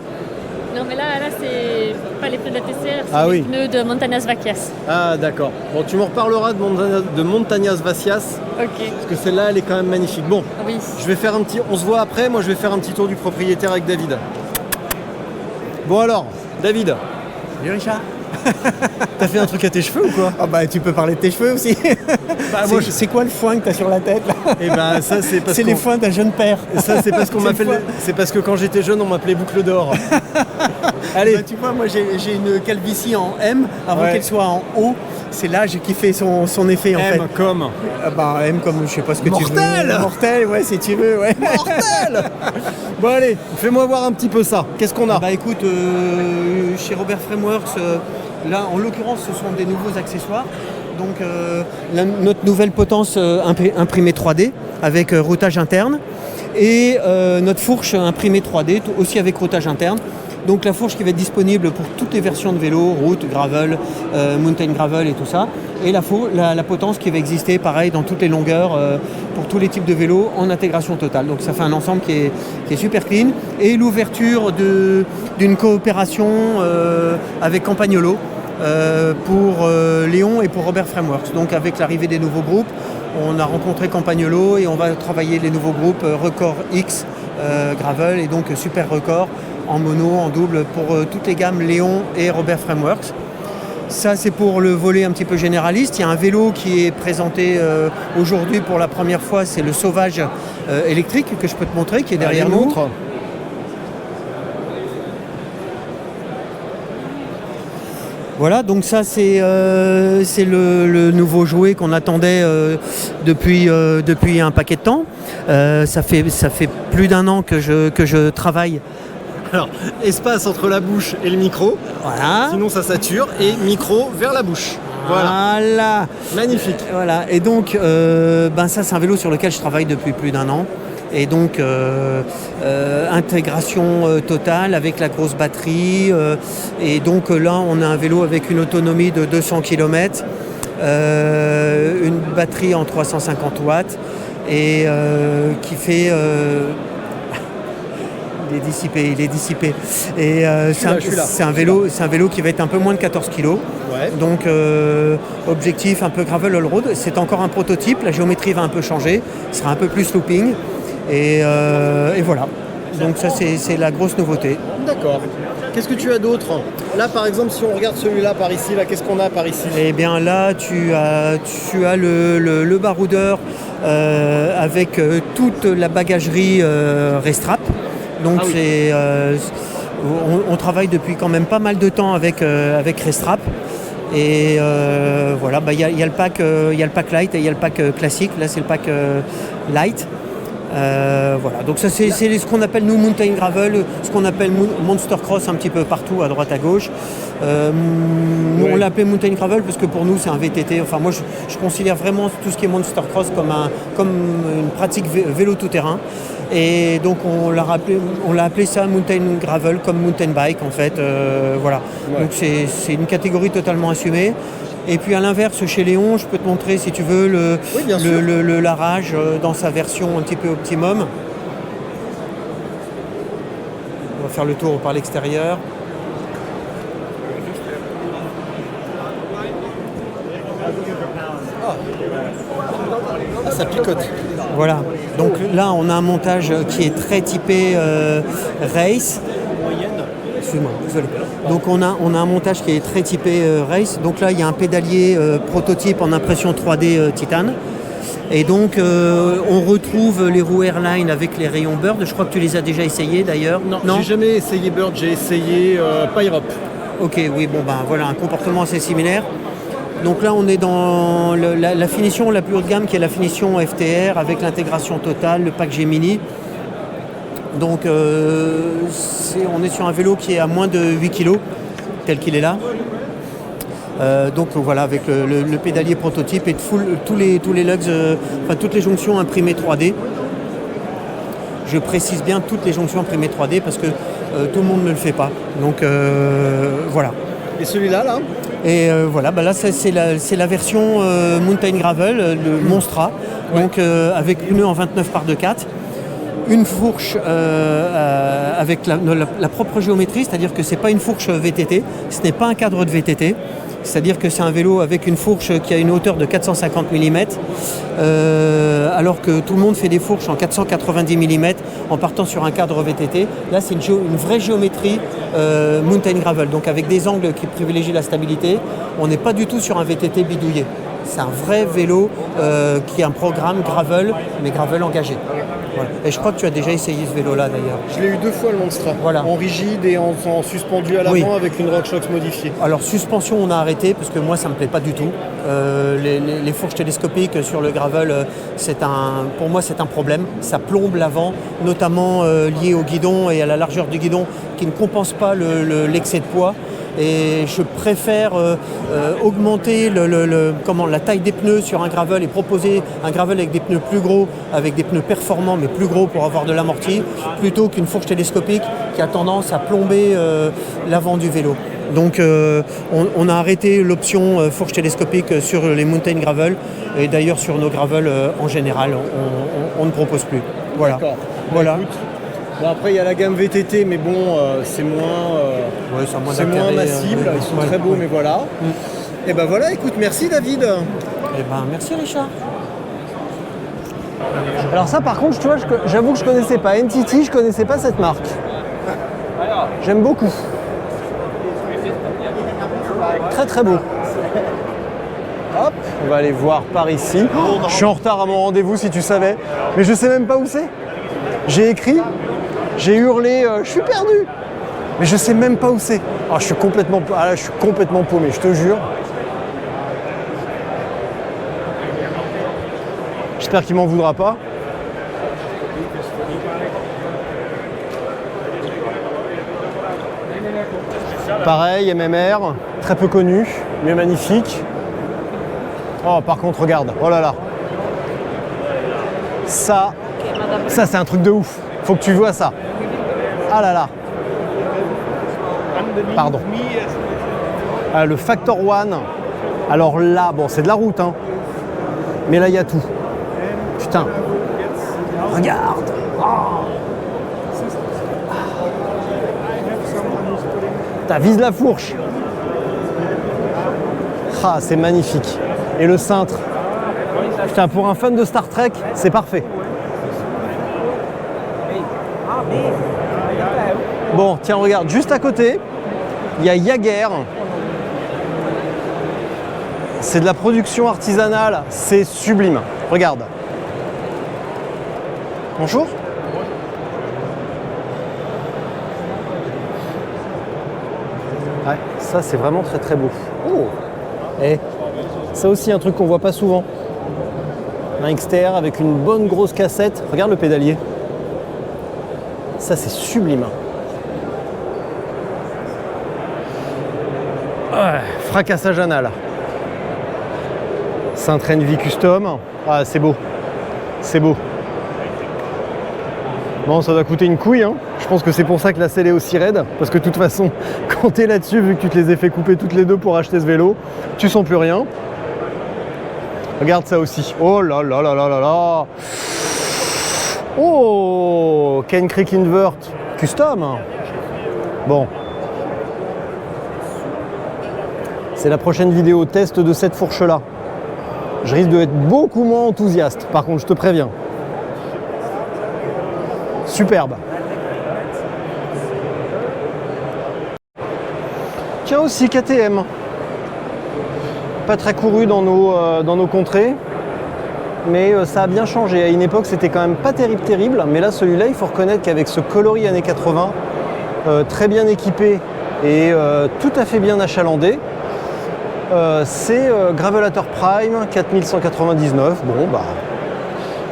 Non, mais là c'est pas les pneus de la TCR, c'est Ah les oui. pneus de Montañas Vaquias. Ah d'accord. Bon, tu m'en reparleras de Montañas Vaquias. Ok. Parce que celle-là, elle est quand même magnifique. Bon, Oui. je vais faire un petit... On se voit après, moi je vais faire un petit tour du propriétaire avec David. Bon alors, David, Salut Richard. t'as fait un truc à tes cheveux ou quoi? Ah bah tu peux parler de tes cheveux aussi. Bah, C'est quoi le foin que t'as sur la tête là? Et ben ça c'est parce C'est les foins d'un jeune père. Ça c'est parce qu'on C'est le m'appelle. foin. C'est parce que quand j'étais jeune on m'appelait boucle d'or. Allez. Bah, tu vois, moi j'ai une calvitie en M avant Ouais. qu'elle soit en O. C'est l'âge qui fait son effet en fait. M comme. Ah bah M comme je sais pas ce que Mortel. tu veux. Mortel, ouais, si tu veux, ouais. Mortel. Bon allez, fais-moi voir un petit peu ça. Qu'est-ce qu'on a? Bah écoute, chez Robert Frameworks, là en l'occurrence ce sont des nouveaux accessoires. Donc notre nouvelle potence imprimée 3D avec routage interne et notre fourche imprimée 3D aussi avec routage interne. Donc la fourche qui va être disponible pour toutes les versions de vélo, route, gravel, mountain gravel et tout ça. Et la potence qui va exister pareil dans toutes les longueurs pour tous les types de vélos en intégration totale. Donc ça fait un ensemble qui est super clean. Et l'ouverture d'une coopération avec Campagnolo pour Léon et pour Robert Frameworks. Donc avec l'arrivée des nouveaux groupes, on a rencontré Campagnolo et on va travailler les nouveaux groupes Record X Gravel et donc Super Record en mono, en double pour toutes les gammes Léon et Robert Frameworks. Ça c'est pour le volet un petit peu généraliste. Il y a un vélo qui est présenté aujourd'hui pour la première fois, c'est le Sauvage électrique que je peux te montrer, qui est derrière nous. Montre. Voilà, donc ça c'est le nouveau jouet qu'on attendait depuis un paquet de temps. Ça fait plus d'un an que je travaille. Alors, espace entre la bouche et le micro. Voilà. Sinon ça sature et micro vers la bouche. Voilà. Magnifique. Voilà. Et donc, ça, c'est un vélo sur lequel je travaille depuis plus d'1 an. Et donc, intégration totale avec la grosse batterie. Et donc là, on a un vélo avec une autonomie de 200 km, une batterie en 350 watts et qui fait... Il est dissipé. Et c'est un vélo qui va être un peu moins de 14 kg. Ouais. Donc objectif un peu gravel all-road. C'est encore un prototype, la géométrie va un peu changer, ce sera un peu plus looping. Et voilà. Donc ça c'est la grosse nouveauté. D'accord. Qu'est-ce que tu as d'autre? Là par exemple, si on regarde celui-là par ici, là, qu'est-ce qu'on a par ici? Eh bien là tu as le baroudeur avec toute la bagagerie Restrap. Donc on travaille depuis quand même pas mal de temps avec Restrap. Et voilà, il y a le pack light et il y a le pack classique. Là c'est le pack light. Voilà, donc ça c'est ce qu'on appelle nous mountain gravel, ce qu'on appelle monster cross un petit peu partout à droite à gauche. Nous on l'appelait mountain gravel parce que pour nous c'est un VTT. Enfin moi je considère vraiment tout ce qui est monster cross comme une pratique vélo tout terrain. Et donc on l'a appelé ça mountain gravel comme mountain bike en fait. Voilà. Ouais. Donc c'est une catégorie totalement assumée. Et puis à l'inverse, chez Léon, je peux te montrer si tu veux le Larage dans sa version un petit peu optimum. On va faire le tour par l'extérieur. Ah, ça picote. Voilà. Donc là, on a un montage qui est très typé race. Excuse-moi, désolé. Donc on a un montage qui est très typé race. Donc là il y a un pédalier prototype en impression 3D titane. Et donc on retrouve les roues Airline avec les rayons Bird. Je crois que tu les as déjà essayés d'ailleurs. Non, j'ai jamais essayé Bird, j'ai essayé Pyrop. Ok, oui, voilà, un comportement assez similaire. Donc là on est dans la finition la plus haut de gamme qui est la finition FTR avec l'intégration totale, le pack Gemini. Donc on est sur un vélo qui est à moins de 8 kg, tel qu'il est là. Donc voilà, avec le pédalier prototype et tous les lugs, toutes les jonctions imprimées 3D. Je précise bien toutes les jonctions imprimées 3D parce que tout le monde ne le fait pas. Donc voilà. Et celui-là, là Et voilà, là c'est la version Mountain Gravel, le Monstra, donc avec pneus en 29 par 2.4. Une fourche avec la propre géométrie, c'est-à-dire que ce n'est pas une fourche VTT, ce n'est pas un cadre de VTT, c'est-à-dire que c'est un vélo avec une fourche qui a une hauteur de 450 mm, alors que tout le monde fait des fourches en 490 mm en partant sur un cadre VTT. Là, c'est une vraie géométrie mountain gravel, donc avec des angles qui privilégient la stabilité. On n'est pas du tout sur un VTT bidouillé. C'est un vrai vélo qui a un programme gravel, mais gravel engagé. Voilà. Et je crois que tu as déjà essayé ce vélo-là d'ailleurs. Je l'ai eu 2 fois le Monstra, voilà. En rigide et en suspendu à l'avant avec une RockShox modifiée. Alors suspension on a arrêté parce que moi ça me plaît pas du tout. Les fourches télescopiques sur le gravel, pour moi c'est un problème. Ça plombe l'avant, notamment lié au guidon et à la largeur du guidon qui ne compense pas l'excès de poids. Et je préfère augmenter la taille des pneus sur un gravel et proposer un gravel avec des pneus plus gros, avec des pneus performants mais plus gros pour avoir de l'amorti, plutôt qu'une fourche télescopique qui a tendance à plomber l'avant du vélo. Donc on a arrêté l'option fourche télescopique sur les mountain gravel et d'ailleurs sur nos gravel en général on ne propose plus. Voilà. D'accord. Voilà. Bon, après il y a la gamme VTT mais bon c'est moins massible, ils sont très beaux mais voilà. Et ben voilà, écoute, merci David. Et ben merci Richard. Alors ça par contre, tu vois, j'avoue que je connaissais pas NTT, je connaissais pas cette marque. J'aime beaucoup. Très très beau. Hop, on va aller voir par ici. Je suis en retard à mon rendez-vous si tu savais, mais je sais même pas où c'est. J'ai écrit, j'ai hurlé, je suis perdu. Mais je sais même pas où c'est. Ah, je suis complètement paumé, je te jure. J'espère qu'il m'en voudra pas. Pareil, MMR, très peu connu, mais magnifique. Oh, par contre, regarde. Oh là là. Ça c'est un truc de ouf. Faut que tu vois ça. Ah là là. Pardon. Ah, le Factor One. Alors là, bon, c'est de la route, hein. Mais là, il y a tout. Putain. Regarde. Oh. T'as vise la fourche. Ah, c'est magnifique. Et le cintre. Putain, pour un fan de Star Trek, c'est parfait. Bon, tiens, regarde, juste à côté, il y a Jaeger. C'est de la production artisanale, c'est sublime. Regarde. Bonjour. Ouais, ça c'est vraiment très très beau. Oh. Et ça aussi un truc qu'on voit pas souvent. Un XTR avec une bonne grosse cassette. Regarde le pédalier. Ça c'est sublime. Ouais, fracassage anal. Cintre Envy Custom. Ah, c'est beau. C'est beau. Bon, ça doit coûter une couille, hein. Je pense que c'est pour ça que la selle est aussi raide. Parce que de toute façon, quand tu es là-dessus, vu que tu te les ai fait couper toutes les deux pour acheter ce vélo, tu sens plus rien. Regarde ça aussi. Oh là là là là là là. Oh, Cane Creek Invert Custom. Bon. C'est la prochaine vidéo test de cette fourche-là. Je risque d'être beaucoup moins enthousiaste, par contre, je te préviens. Superbe. Tiens aussi KTM. Pas très couru dans nos contrées, mais ça a bien changé. À une époque, c'était quand même pas terrible, mais là, celui-là, il faut reconnaître qu'avec ce coloris années 80, très bien équipé et tout à fait bien achalandé, c'est Gravelator Prime 4199. Bon, bah,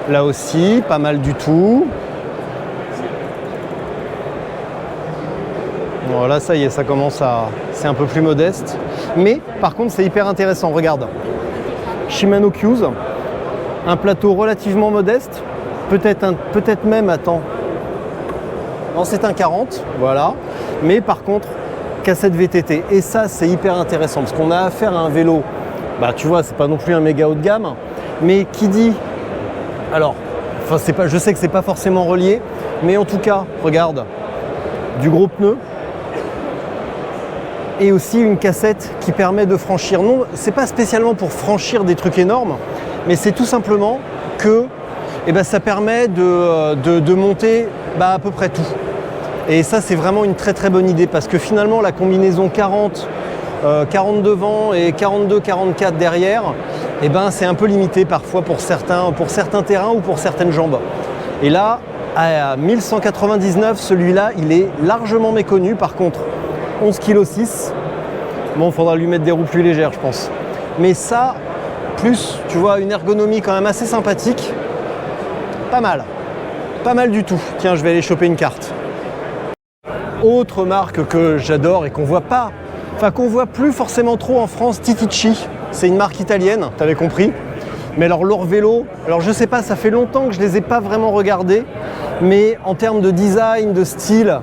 là aussi, pas mal du tout. Voilà, ça y est, ça commence à... C'est un peu plus modeste. Mais, par contre, c'est hyper intéressant. Regarde. Shimano Q's. Un plateau relativement modeste. Peut-être même, attends. Non, c'est un 40. Voilà. Mais par contre, cassette VTT. Et ça, c'est hyper intéressant. Parce qu'on a affaire à un vélo. Bah, tu vois, c'est pas non plus un méga haut de gamme. Mais qui dit... Alors, enfin, c'est pas... je sais que c'est pas forcément relié. Mais en tout cas, regarde. Du gros pneu. Et aussi une cassette qui permet de franchir. Non, c'est pas spécialement pour franchir des trucs énormes, mais c'est tout simplement que ça permet de monter à peu près tout. Et ça, c'est vraiment une très très bonne idée parce que finalement, la combinaison 40 devant et 42-44 derrière, c'est un peu limité parfois pour certains terrains ou pour certaines jambes. Et là, à 1199, celui-là, il est largement méconnu. Par contre, 11,6 kg. Bon, il faudra lui mettre des roues plus légères, je pense. Mais ça, plus, tu vois, une ergonomie quand même assez sympathique. Pas mal. Pas mal du tout. Tiens, je vais aller choper une carte. Autre marque que j'adore et qu'on voit pas, enfin qu'on voit plus forcément trop en France, Titici. C'est une marque italienne, t'avais compris. Mais alors leur vélo, alors je sais pas, ça fait longtemps que je les ai pas vraiment regardés. Mais en termes de design, de style,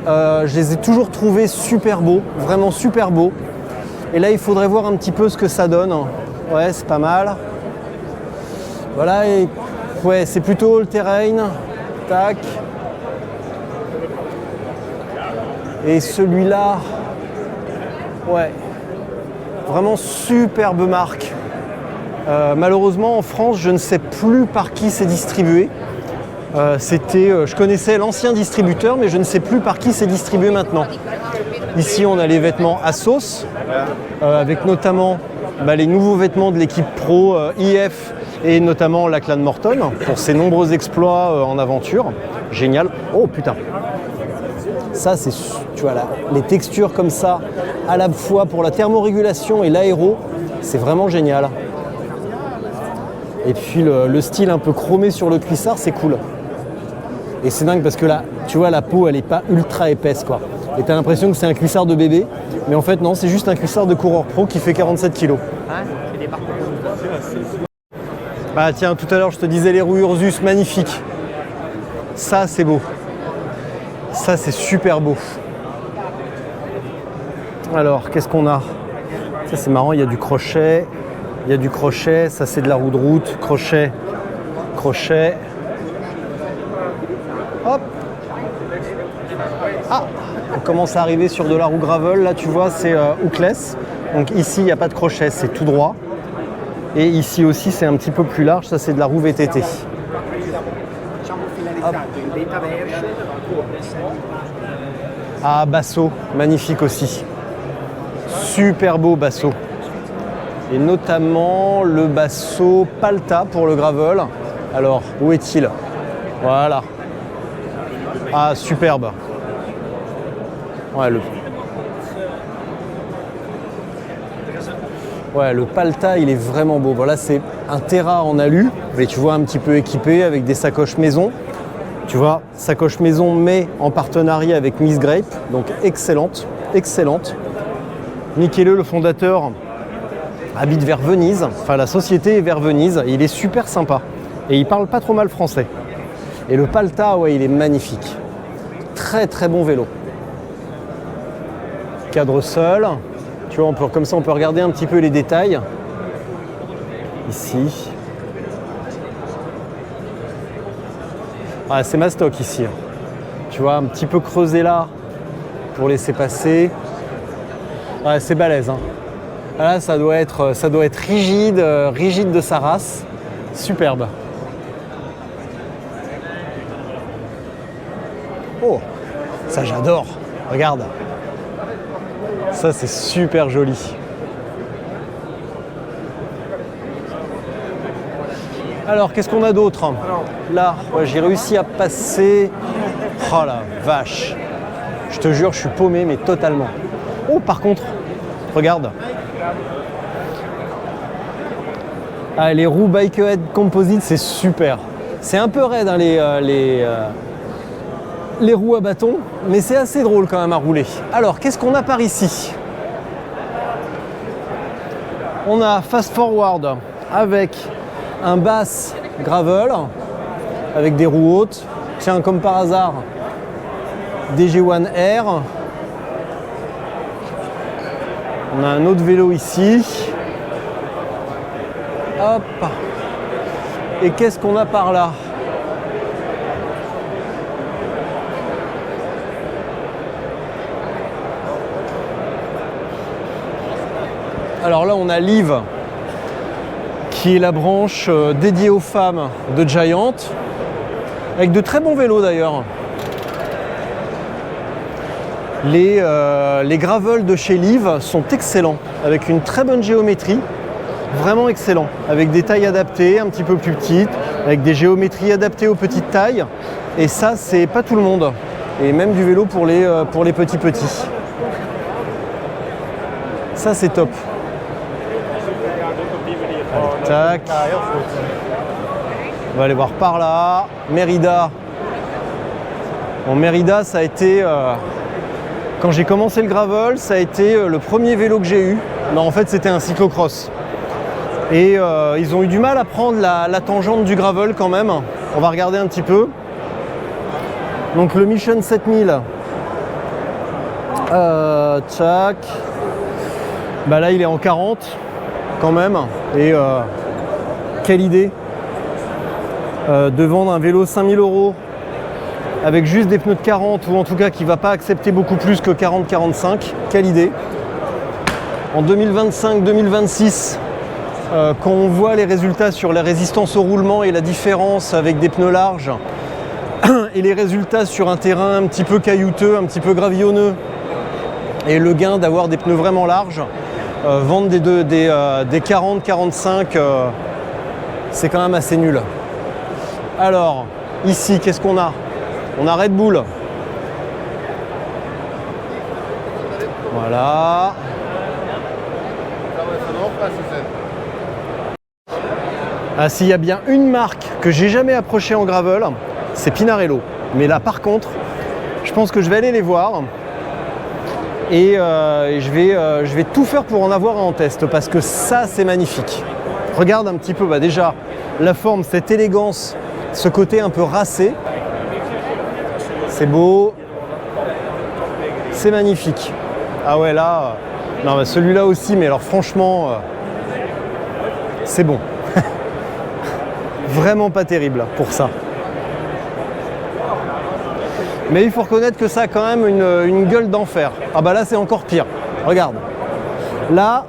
je les ai toujours trouvés super beaux, vraiment super beaux. Et là, il faudrait voir un petit peu ce que ça donne. Ouais, c'est pas mal. Voilà, et ouais, c'est plutôt le terrain. Tac. Et celui-là, ouais, vraiment superbe marque. Malheureusement, en France, je ne sais plus par qui c'est distribué. Je connaissais l'ancien distributeur, mais je ne sais plus par qui c'est distribué maintenant. Ici, on a les vêtements Assos, avec notamment les nouveaux vêtements de l'équipe pro IF et notamment la Clan Morton pour ses nombreux exploits en aventure. Génial. Oh putain. Ça, c'est, tu vois, là, les textures comme ça, à la fois pour la thermorégulation et l'aéro, c'est vraiment génial. Et puis le style un peu chromé sur le cuissard, c'est cool. Et c'est dingue parce que là, tu vois, la peau, elle est pas ultra épaisse, quoi. Et t'as l'impression que c'est un cuissard de bébé, mais en fait non, c'est juste un cuissard de coureur pro qui fait 47 kg. Bah tiens, tout à l'heure je te disais les roues Ursus, magnifiques. Ça c'est beau. Ça c'est super beau. Alors, qu'est-ce qu'on a? Ça c'est marrant, il y a du crochet. Il y a du crochet, ça c'est de la roue de route. Crochet, crochet. Hop. Ah, on commence à arriver sur de la roue gravel. Là tu vois, c'est hookless. Donc ici, il n'y a pas de crochet, c'est tout droit. Et ici aussi, c'est un petit peu plus large. Ça, c'est de la roue VTT. Hop. Ah, Basso, magnifique aussi. Super beau Basso. Et notamment le Basso Palta pour le gravel. Alors, où est-il? Voilà. Ah, superbe. Ouais, le Palta, il est vraiment beau. Voilà, c'est un Terra en alu, mais tu vois, un petit peu équipé avec des sacoches maison. Tu vois, sacoche maison, mais en partenariat avec Miss Grape. Donc, excellente, excellente. Michele, le fondateur, habite vers Venise. Enfin, la société est vers Venise. Et il est super sympa. Et il parle pas trop mal français. Et le Palta, ouais, il est magnifique. Très, très bon vélo. Cadre seul. Tu vois, comme ça, on peut regarder un petit peu les détails. Ici. Ah, c'est ma stock ici. Tu vois, un petit peu creusé là pour laisser passer. Ouais, c'est balèze. Hein. Là, ça doit être rigide, rigide de sa race. Superbe. Oh, ça j'adore. Regarde. Ça, c'est super joli. Alors, qu'est-ce qu'on a d'autre? Là, ouais, j'ai réussi à passer. Oh la vache. Je te jure, je suis paumé, mais totalement. Oh, par contre, regarde. Ah, les roues Bikehead Composite, c'est super. C'est un peu raide, hein, les roues à bâton, mais c'est assez drôle quand même à rouler. Alors, qu'est-ce qu'on a par ici? On a Fast Forward avec un bass gravel, avec des roues hautes. Tiens, comme par hasard, DG1R. On a un autre vélo ici. Hop. Et qu'est-ce qu'on a par là? Alors là, on a Liv, qui est la branche dédiée aux femmes de Giant, avec de très bons vélos d'ailleurs. Les gravels de chez Liv sont excellents, avec une très bonne géométrie, vraiment excellent, avec des tailles adaptées, un petit peu plus petites, avec des géométries adaptées aux petites tailles. Et ça, c'est pas tout le monde. Et même du vélo pour les petits. Ça, c'est top. Tac. On va aller voir par là. Mérida. Bon, Mérida, ça a été... quand j'ai commencé le gravel, ça a été le premier vélo que j'ai eu. Non, en fait, c'était un cyclocross. Et ils ont eu du mal à prendre la tangente du gravel quand même. On va regarder un petit peu. Donc le Mission 7000. Tac. Bah là, il est en 40. Quand même, et quelle idée de vendre un vélo 5000 € avec juste des pneus de 40, ou en tout cas qui ne va pas accepter beaucoup plus que 40-45. Quelle idée. En 2025-2026, quand on voit les résultats sur la résistance au roulement et la différence avec des pneus larges et les résultats sur un terrain un petit peu caillouteux, un petit peu gravillonneux, et le gain d'avoir des pneus vraiment larges, vendre des 40-45, c'est quand même assez nul. Alors, ici, qu'est-ce qu'on a? On a Red Bull. Voilà. Ah, s'il y a bien une marque que j'ai jamais approchée en gravel, c'est Pinarello. Mais là, par contre, je pense que je vais aller les voir. Et je vais tout faire pour en avoir un en test, parce que ça, c'est magnifique. Regarde un petit peu, bah déjà, la forme, cette élégance, ce côté un peu racé. C'est beau. C'est magnifique. Ah ouais, là... non, bah celui-là aussi, mais alors franchement, c'est bon. Vraiment pas terrible pour ça. Mais il faut reconnaître que ça a quand même une gueule d'enfer. Ah bah là, c'est encore pire. Regarde. Là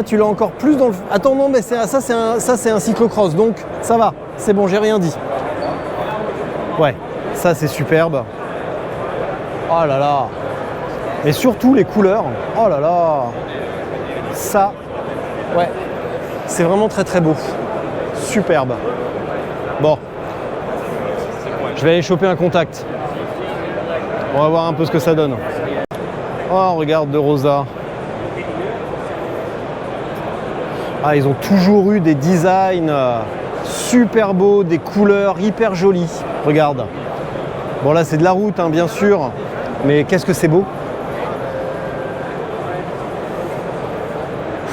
tu l'as encore plus dans le... Attends, non, mais ça c'est un cyclocross, donc ça va. C'est bon, j'ai rien dit. Ouais, ça c'est superbe. Oh là là. Et surtout les couleurs. Oh là là. Ça, ouais, c'est vraiment très très beau. Superbe. Bon. Je vais aller choper un contact. On va voir un peu ce que ça donne. Oh, regarde De Rosa. Ah, ils ont toujours eu des designs super beaux, des couleurs hyper jolies. Regarde. Bon, là, c'est de la route, hein, bien sûr. Mais qu'est-ce que c'est beau.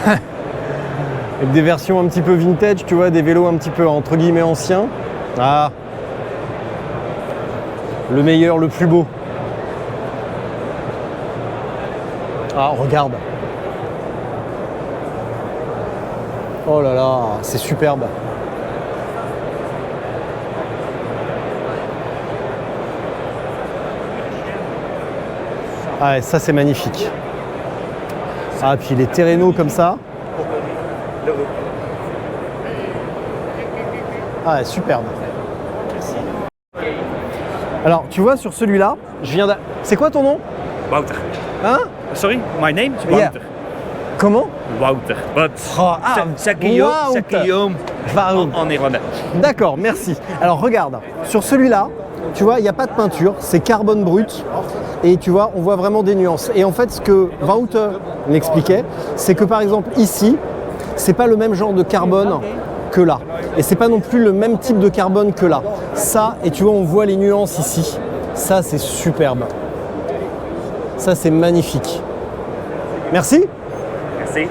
Avec des versions un petit peu vintage, tu vois, des vélos un petit peu entre guillemets anciens. Ah. Le meilleur, le plus beau. Ah, regarde. Oh là là, c'est superbe. Ah, et ça c'est magnifique. Ah, puis les terrenos comme ça. Ah, superbe. Alors, tu vois, sur celui-là, je viens de... C'est quoi ton nom? Wouter. Hein? Sorry, my name is Wouter. Yeah. Comment? Wouter. But Oh, c'est Guillaume, Wouter. c'est Guillaume en irlandais. D'accord, merci. Alors regarde, sur celui-là, tu vois, il n'y a pas de peinture, c'est carbone brut. Et tu vois, on voit vraiment des nuances. Et en fait, ce que Wouter m'expliquait, c'est que par exemple ici, c'est pas le même genre de carbone que là. Et c'est pas non plus le même type de carbone que là. Ça, et tu vois, on voit les nuances ici. Ça, c'est superbe. Ça, c'est magnifique. Merci. Merci.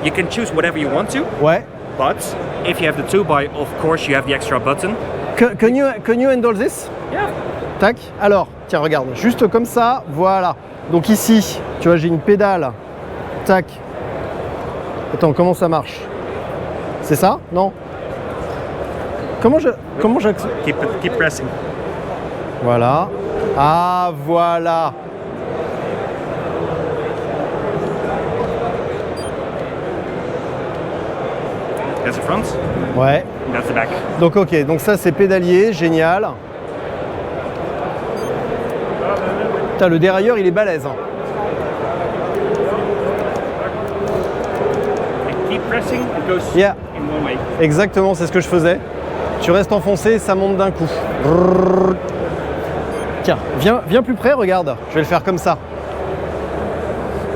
You can choose whatever you want to, Ouais. but if you have the 2x, of course you have the extra button. Can you handle this? Yeah. Tac. Alors, tiens, regarde, juste comme ça, voilà. Donc ici, tu vois, j'ai une pédale. Tac. Attends, comment ça marche? C'est ça? Non? Comment Keep pressing. Voilà. Ah, voilà. That's the front. Ouais. That's the back. Donc ok, donc ça c'est pédalier, génial. Putain, le dérailleur il est balèze. Hein. And keep pressing, it goes Yeah. in one way. Exactement, c'est ce que je faisais. Tu restes enfoncé, ça monte d'un coup. Brrr. Tiens, viens plus près, regarde. Je vais le faire comme ça.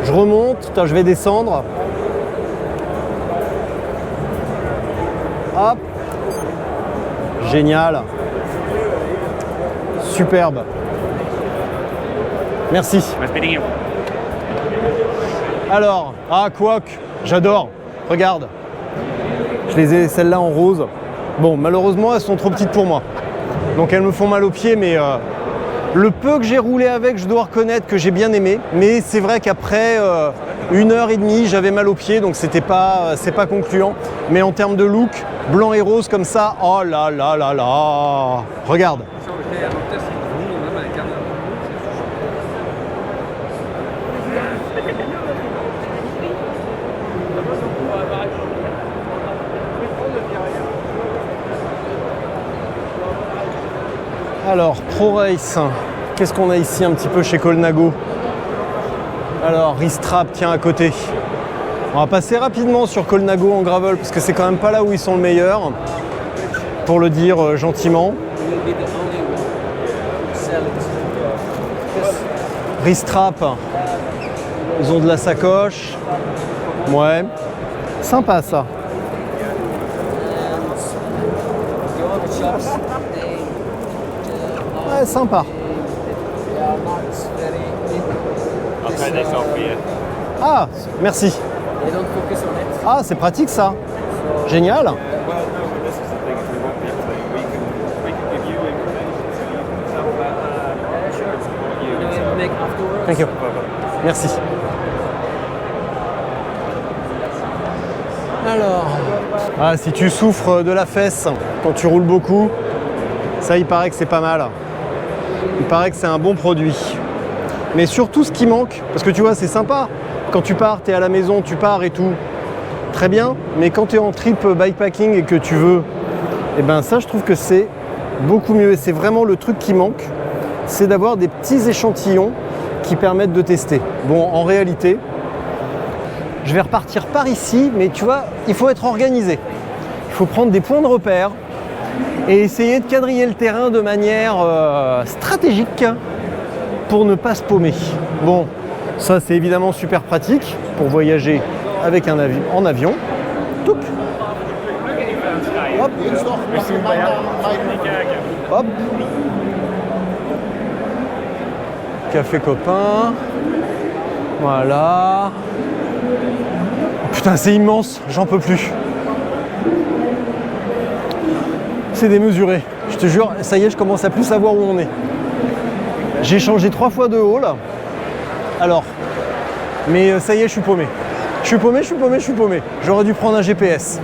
Je remonte, putain, je vais descendre. Hop. Génial. Superbe. Merci. Nice meeting you. Alors, ah, quoique, j'adore. Regarde. Je les ai, celles-là en rose. Bon, malheureusement, elles sont trop petites pour moi. Donc elles me font mal aux pieds, mais le peu que j'ai roulé avec, je dois reconnaître que j'ai bien aimé. Mais c'est vrai qu'après 1h30, j'avais mal aux pieds, donc c'est pas concluant. Mais en termes de look, blanc et rose comme ça, oh là là là là. Regarde. Alors, Pro Race, qu'est-ce qu'on a ici un petit peu chez Colnago? Alors, Ristrap, tiens, à côté. On va passer rapidement sur Colnago en gravel, parce que c'est quand même pas là où ils sont le meilleur, pour le dire gentiment. Ristrap, ils ont de la sacoche. Ouais, sympa ça. Ouais, sympa. Ah, merci. They don't focus on it. Ah, c'est pratique ça. Génial. You know, you make afterwards. Thank you. Merci. Alors, si tu souffres de la fesse quand tu roules beaucoup, ça il paraît que c'est pas mal. Il paraît que c'est un bon produit. Mais surtout ce qui manque, parce que tu vois c'est sympa, quand tu pars, tu es à la maison, tu pars et tout, très bien, mais quand tu es en trip bikepacking et que tu veux, et ben ça je trouve que c'est beaucoup mieux et c'est vraiment le truc qui manque, c'est d'avoir des petits échantillons qui permettent de tester. Bon, en réalité, je vais repartir par ici, mais tu vois, il faut être organisé. Il faut prendre des points de repère et essayer de quadriller le terrain de manière stratégique pour ne pas se paumer. Bon, ça c'est évidemment super pratique pour voyager avec un avion, en avion. Touc. Hop. Hop. Café copain. Voilà. Putain, c'est immense, j'en peux plus. C'est démesuré. Je te jure, ça y est, je commence à plus savoir où on est. J'ai changé 3 fois de hall. Alors, mais ça y est, je suis paumé. Je suis paumé, je suis paumé, je suis paumé. J'aurais dû prendre un GPS.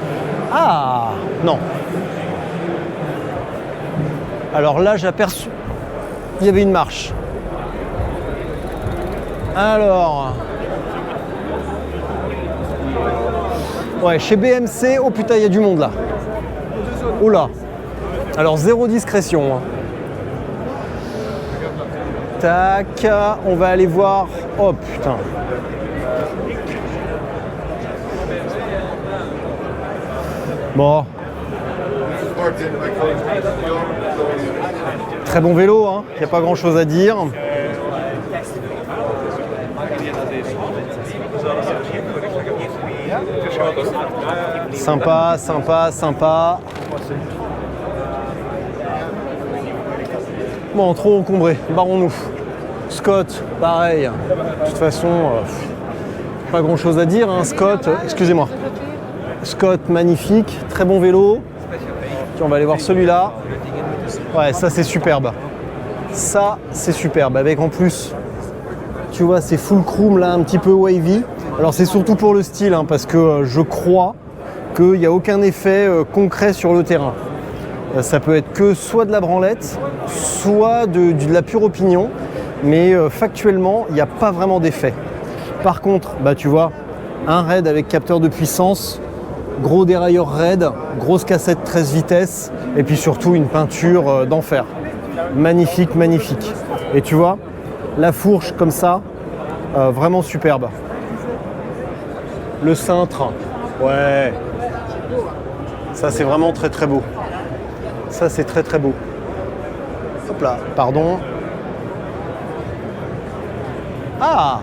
Ah, non. Alors là, j'aperçois... Il y avait une marche. Alors... Ouais, chez BMC, oh putain, il y a du monde là. Oh là. Alors, zéro discrétion. Hein. Tac, on va aller voir. Oh putain. Bon. Très bon vélo, hein. Il n'y a pas grand chose à dire. Sympa, sympa, sympa. Bon, trop encombré, barrons-nous. Scott, pareil. De toute façon, pas grand chose à dire. Hein. Scott, excusez-moi. Scott, magnifique, très bon vélo. Tiens, on va aller voir celui-là. Ouais, ça c'est superbe. Ça c'est superbe. Avec en plus, tu vois, c'est full chrome là, un petit peu wavy. Alors c'est surtout pour le style, hein, parce que je crois qu'il n'y a aucun effet concret sur le terrain. Ça peut être que soit de la branlette, soit de la pure opinion, mais factuellement, il n'y a pas vraiment d'effet. Par contre, bah, tu vois, un raid avec capteur de puissance, gros dérailleur raid, grosse cassette 13 vitesses, et puis surtout une peinture d'enfer. Magnifique, magnifique. Et tu vois, la fourche comme ça, vraiment superbe. Le cintre, ouais. Ça c'est vraiment très très beau. Ça c'est très très beau. Hop là, pardon. Ah!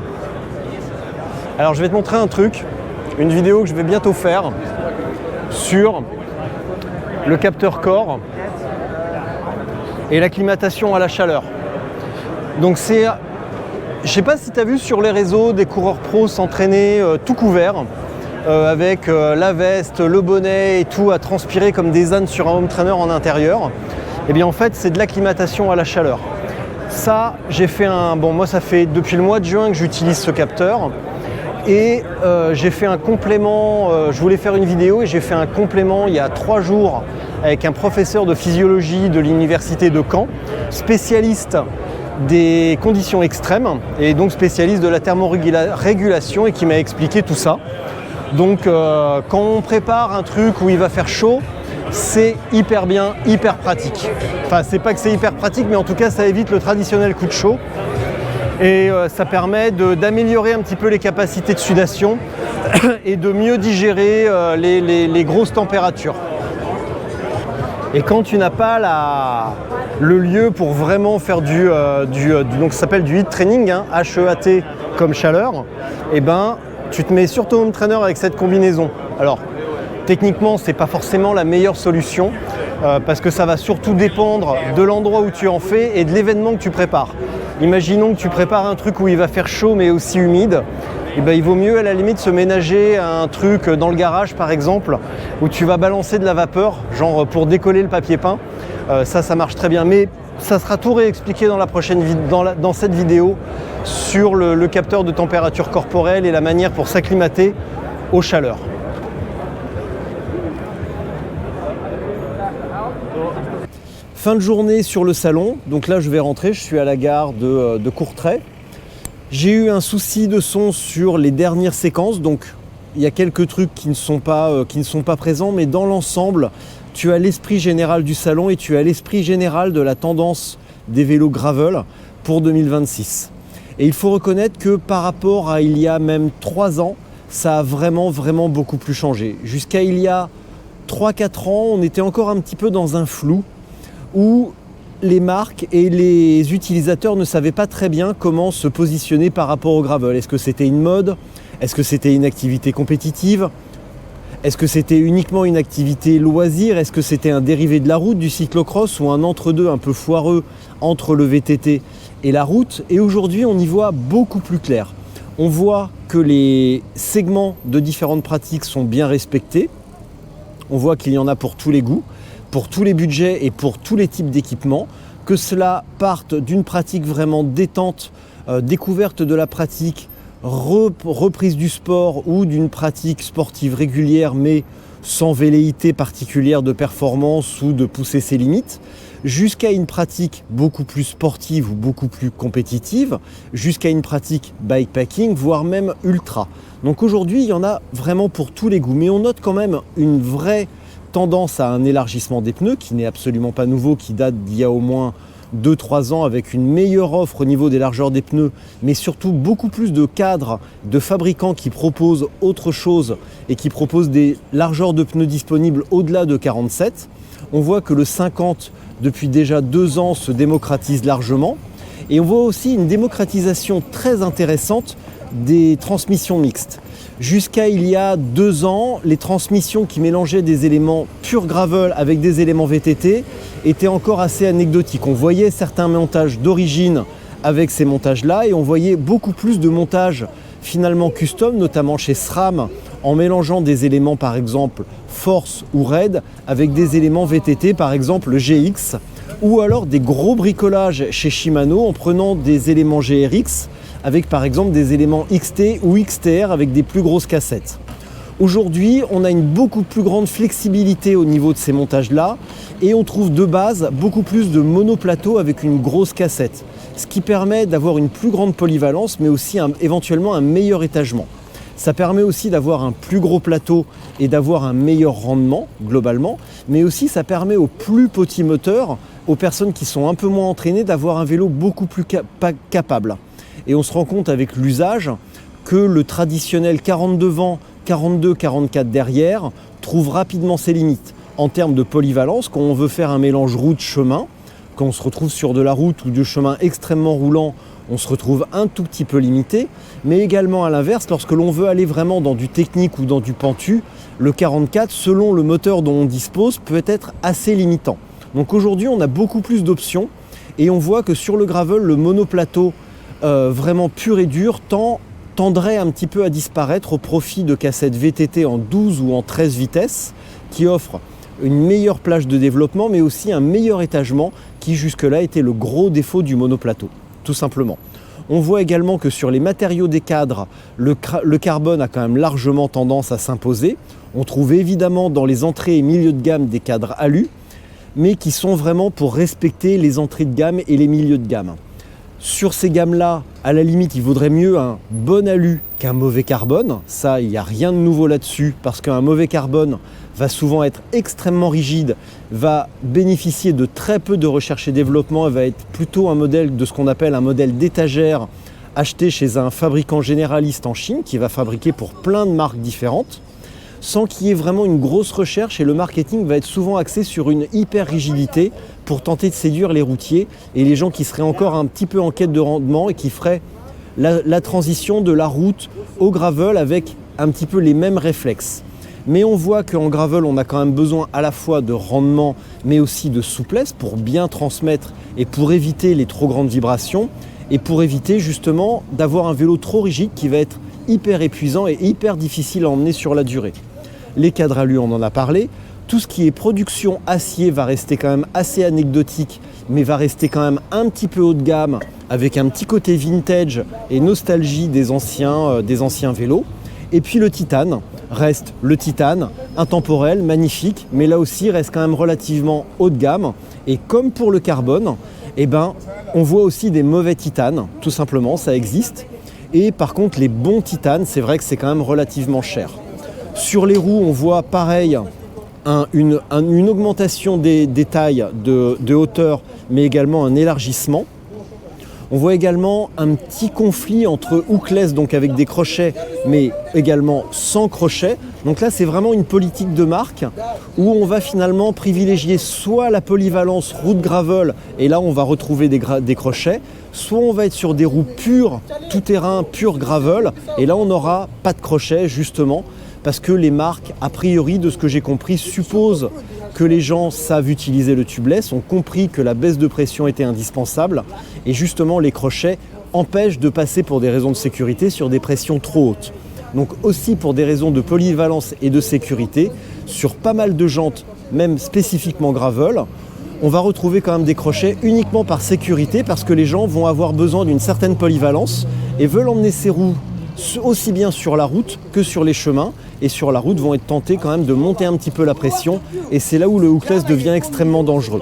Alors je vais te montrer un truc, une vidéo que je vais bientôt faire sur le capteur corps et l'acclimatation à la chaleur. Donc c'est, je sais pas si tu as vu sur les réseaux des coureurs pros s'entraîner tout couvert avec la veste, le bonnet et tout à transpirer comme des ânes sur un home trainer en intérieur. Et bien en fait c'est de l'acclimatation à la chaleur. Ça j'ai fait un, bon moi ça fait depuis le mois de juin que j'utilise ce capteur. Et j'ai fait un complément, je voulais faire une vidéo et j'ai fait un complément il y a 3 jours avec un professeur de physiologie de l'université de Caen, spécialiste des conditions extrêmes et donc spécialiste de la thermorégulation et qui m'a expliqué tout ça. Donc quand on prépare un truc où il va faire chaud, c'est hyper bien, hyper pratique. Enfin c'est pas que c'est hyper pratique mais en tout cas ça évite le traditionnel coup de chaud. Et ça permet d'améliorer un petit peu les capacités de sudation et de mieux digérer les grosses températures. Et quand tu n'as pas le lieu pour vraiment faire donc ça s'appelle du heat training, hein, HEAT comme chaleur, et ben tu te mets sur ton home trainer avec cette combinaison. Alors techniquement c'est pas forcément la meilleure solution parce que ça va surtout dépendre de l'endroit où tu en fais et de l'événement que tu prépares. Imaginons que tu prépares un truc où il va faire chaud mais aussi humide. eh ben, il vaut mieux à la limite se ménager un truc dans le garage par exemple, où tu vas balancer de la vapeur, genre pour décoller le papier peint. Ça marche très bien. Mais ça sera tout réexpliqué dans, dans cette vidéo sur le capteur de température corporelle et la manière pour s'acclimater aux chaleurs. Fin de journée sur le salon, donc là je vais rentrer, je suis à la gare de Courtrai. J'ai eu un souci de son sur les dernières séquences, donc il y a quelques trucs qui ne sont pas présents, mais dans l'ensemble, tu as l'esprit général du salon et tu as l'esprit général de la tendance des vélos gravel pour 2026. Et il faut reconnaître que par rapport à il y a même 3 ans, ça a vraiment beaucoup plus changé. Jusqu'à il y a 3-4 ans, on était encore un petit peu dans un flou où les marques et les utilisateurs ne savaient pas très bien comment se positionner par rapport au gravel. Est-ce que c'était une mode? Est-ce que c'était une activité compétitive? Est-ce que c'était uniquement une activité loisir? Est-ce que c'était un dérivé de la route, du cyclocross, ou un entre-deux un peu foireux entre le VTT et la route? Et aujourd'hui, on y voit beaucoup plus clair. On voit que les segments de différentes pratiques sont bien respectés. On voit qu'il y en a pour tous les goûts, pour tous les budgets et pour tous les types d'équipements, que cela parte d'une pratique vraiment détente, découverte de la pratique, reprise du sport ou d'une pratique sportive régulière mais sans velléité particulière de performance ou de pousser ses limites, jusqu'à une pratique beaucoup plus sportive ou beaucoup plus compétitive, jusqu'à une pratique bikepacking, voire même ultra. Donc aujourd'hui, il y en a vraiment pour tous les goûts, mais on note quand même une vraie tendance à un élargissement des pneus qui n'est absolument pas nouveau, qui date d'il y a au moins 2-3 ans avec une meilleure offre au niveau des largeurs des pneus, mais surtout beaucoup plus de cadres, de fabricants qui proposent autre chose et qui proposent des largeurs de pneus disponibles au-delà de 47. On voit que le 50, depuis déjà 2 ans, se démocratise largement. Et on voit aussi une démocratisation très intéressante des transmissions mixtes. Jusqu'à il y a 2 ans, les transmissions qui mélangeaient des éléments pur gravel avec des éléments VTT étaient encore assez anecdotiques. On voyait certains montages d'origine avec ces montages-là et on voyait beaucoup plus de montages finalement custom, notamment chez SRAM, en mélangeant des éléments par exemple Force ou Raid avec des éléments VTT, par exemple le GX, ou alors des gros bricolages chez Shimano en prenant des éléments GRX avec par exemple des éléments XT ou XTR avec des plus grosses cassettes. Aujourd'hui, on a une beaucoup plus grande flexibilité au niveau de ces montages-là et on trouve de base beaucoup plus de monoplateaux avec une grosse cassette, ce qui permet d'avoir une plus grande polyvalence mais aussi éventuellement un meilleur étagement. Ça permet aussi d'avoir un plus gros plateau et d'avoir un meilleur rendement globalement, mais aussi ça permet aux plus petits moteurs, aux personnes qui sont un peu moins entraînées, d'avoir un vélo beaucoup plus capable. Et on se rend compte avec l'usage que le traditionnel 40 devant, 42, 44 derrière trouve rapidement ses limites en termes de polyvalence. Quand on veut faire un mélange route-chemin, quand on se retrouve sur de la route ou du chemin extrêmement roulant, on se retrouve un tout petit peu limité, mais également à l'inverse, lorsque l'on veut aller vraiment dans du technique ou dans du pentu, le 44, selon le moteur dont on dispose, peut être assez limitant. Donc aujourd'hui, on a beaucoup plus d'options et on voit que sur le gravel, le monoplateau vraiment pur et dur tendrait un petit peu à disparaître au profit de cassettes VTT en 12 ou en 13 vitesses qui offrent une meilleure plage de développement mais aussi un meilleur étagement qui jusque-là était le gros défaut du monoplateau, tout simplement. On voit également que sur les matériaux des cadres, le carbone a quand même largement tendance à s'imposer. On trouve évidemment dans les entrées et milieux de gamme des cadres alu, mais qui sont vraiment pour respecter les entrées de gamme et les milieux de gamme. Sur ces gammes-là, à la limite, il vaudrait mieux un bon alu qu'un mauvais carbone. Ça, il n'y a rien de nouveau là-dessus, parce qu'un mauvais carbone va souvent être extrêmement rigide, va bénéficier de très peu de recherche et développement, et va être plutôt un modèle de ce qu'on appelle un modèle d'étagère acheté chez un fabricant généraliste en Chine, qui va fabriquer pour plein de marques différentes, sans qu'il y ait vraiment une grosse recherche, et le marketing va être souvent axé sur une hyper rigidité pour tenter de séduire les routiers et les gens qui seraient encore un petit peu en quête de rendement et qui feraient la transition de la route au gravel avec un petit peu les mêmes réflexes. Mais on voit qu'en gravel, on a quand même besoin à la fois de rendement mais aussi de souplesse pour bien transmettre et pour éviter les trop grandes vibrations et pour éviter justement d'avoir un vélo trop rigide qui va être hyper épuisant et hyper difficile à emmener sur la durée. Les cadres alu, on en a parlé. Tout ce qui est production acier va rester quand même assez anecdotique, mais va rester quand même un petit peu haut de gamme, avec un petit côté vintage et nostalgie des anciens vélos. Et puis le titane reste le titane, intemporel, magnifique, mais là aussi reste quand même relativement haut de gamme. Et comme pour le carbone, eh ben, on voit aussi des mauvais titanes, tout simplement, ça existe. Et par contre, les bons titanes, c'est vrai que c'est quand même relativement cher. Sur les roues, on voit pareil, une augmentation des tailles de hauteur, mais également un élargissement. On voit également un petit conflit entre hookless, donc avec des crochets, mais également sans crochets. Donc là, c'est vraiment une politique de marque où on va finalement privilégier soit la polyvalence route gravel, et là on va retrouver des crochets, soit on va être sur des roues pures, tout-terrain, pure gravel, et là on n'aura pas de crochets justement, parce que les marques, a priori, de ce que j'ai compris, supposent que les gens savent utiliser le tubeless, ont compris que la baisse de pression était indispensable, et justement les crochets empêchent de passer pour des raisons de sécurité sur des pressions trop hautes. Donc aussi pour des raisons de polyvalence et de sécurité, sur pas mal de jantes, même spécifiquement gravel, on va retrouver quand même des crochets uniquement par sécurité, parce que les gens vont avoir besoin d'une certaine polyvalence et veulent emmener ces roues aussi bien sur la route que sur les chemins, et sur la route vont être tentés quand même de monter un petit peu la pression, et c'est là où le hookless devient extrêmement dangereux.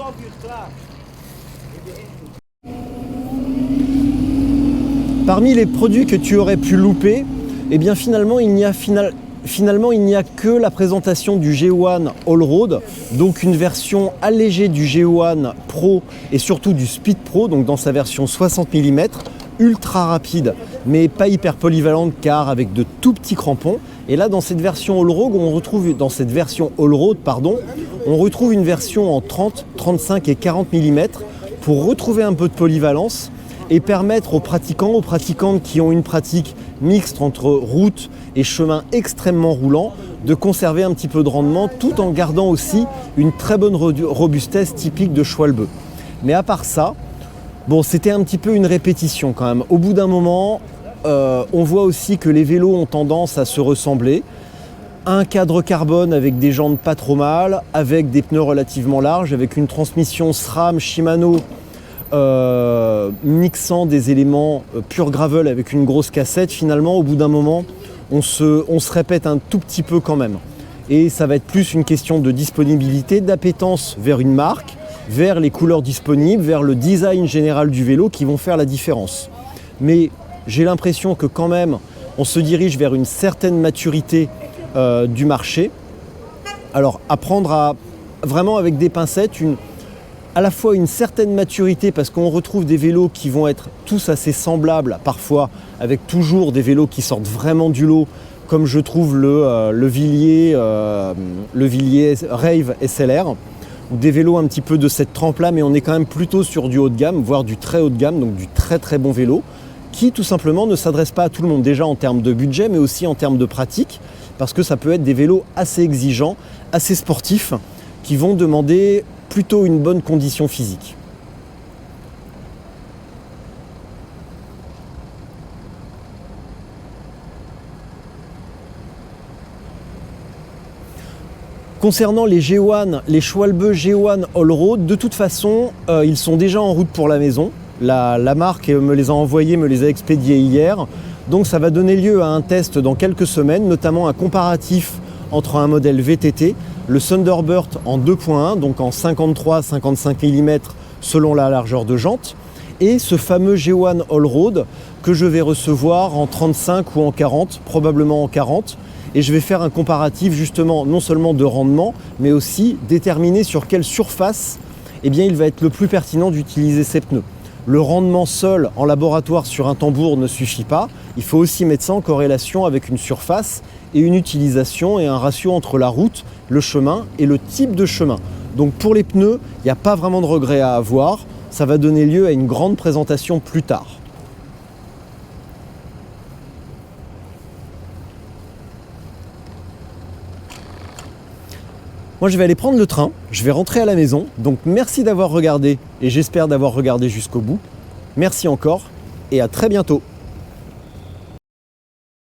Parmi les produits que tu aurais pu louper, eh bien finalement il n'y a que la présentation du G1 Allroad, donc une version allégée du G1 Pro et surtout du Speed Pro, donc dans sa version 60 mm, ultra rapide, mais pas hyper polyvalente car avec de tout petits crampons. Et là, dans cette version Allroad, on retrouve une version en 30, 35 et 40 mm pour retrouver un peu de polyvalence et permettre aux pratiquantes qui ont une pratique mixte entre route et chemin extrêmement roulant de conserver un petit peu de rendement tout en gardant aussi une très bonne robustesse typique de Schwalbe. Mais à part ça, bon, c'était un petit peu une répétition quand même. Au bout d'un moment, on voit aussi que les vélos ont tendance à se ressembler. Un cadre carbone avec des jantes pas trop mal, avec des pneus relativement larges, avec une transmission SRAM Shimano mixant des éléments pure gravel avec une grosse cassette. Finalement, au bout d'un moment, on se répète un tout petit peu quand même. Et ça va être plus une question de disponibilité, d'appétence vers une marque, vers les couleurs disponibles, vers le design général du vélo qui vont faire la différence. Mais j'ai l'impression que quand même, on se dirige vers une certaine maturité du marché. Alors, apprendre à vraiment avec des pincettes, à la fois une certaine maturité, parce qu'on retrouve des vélos qui vont être tous assez semblables, parfois avec toujours des vélos qui sortent vraiment du lot, comme je trouve le Villiers Rave SLR, ou des vélos un petit peu de cette trempe-là, mais on est quand même plutôt sur du haut de gamme, voire du très haut de gamme, donc du très très bon vélo, qui tout simplement ne s'adresse pas à tout le monde, déjà en termes de budget, mais aussi en termes de pratique, parce que ça peut être des vélos assez exigeants, assez sportifs, qui vont demander plutôt une bonne condition physique. Concernant les G1, les Schwalbe G1 Allroad, de toute façon, ils sont déjà en route pour la maison. La marque me les a envoyés, me les a expédiés hier. Donc ça va donner lieu à un test dans quelques semaines, notamment un comparatif entre un modèle VTT, le Thunderbird en 2.1, donc en 53-55 mm selon la largeur de jante, et ce fameux G1 Allroad que je vais recevoir en 35 ou en 40, probablement en 40. Et je vais faire un comparatif justement non seulement de rendement, mais aussi déterminer sur quelle surface il va être le plus pertinent d'utiliser ces pneus. Le rendement seul en laboratoire sur un tambour ne suffit pas, il faut aussi mettre ça en corrélation avec une surface et une utilisation et un ratio entre la route, le chemin et le type de chemin. Donc pour les pneus, il n'y a pas vraiment de regret à avoir, ça va donner lieu à une grande présentation plus tard. Moi je vais aller prendre le train, je vais rentrer à la maison, donc merci d'avoir regardé et j'espère d'avoir regardé jusqu'au bout. Merci encore et à très bientôt.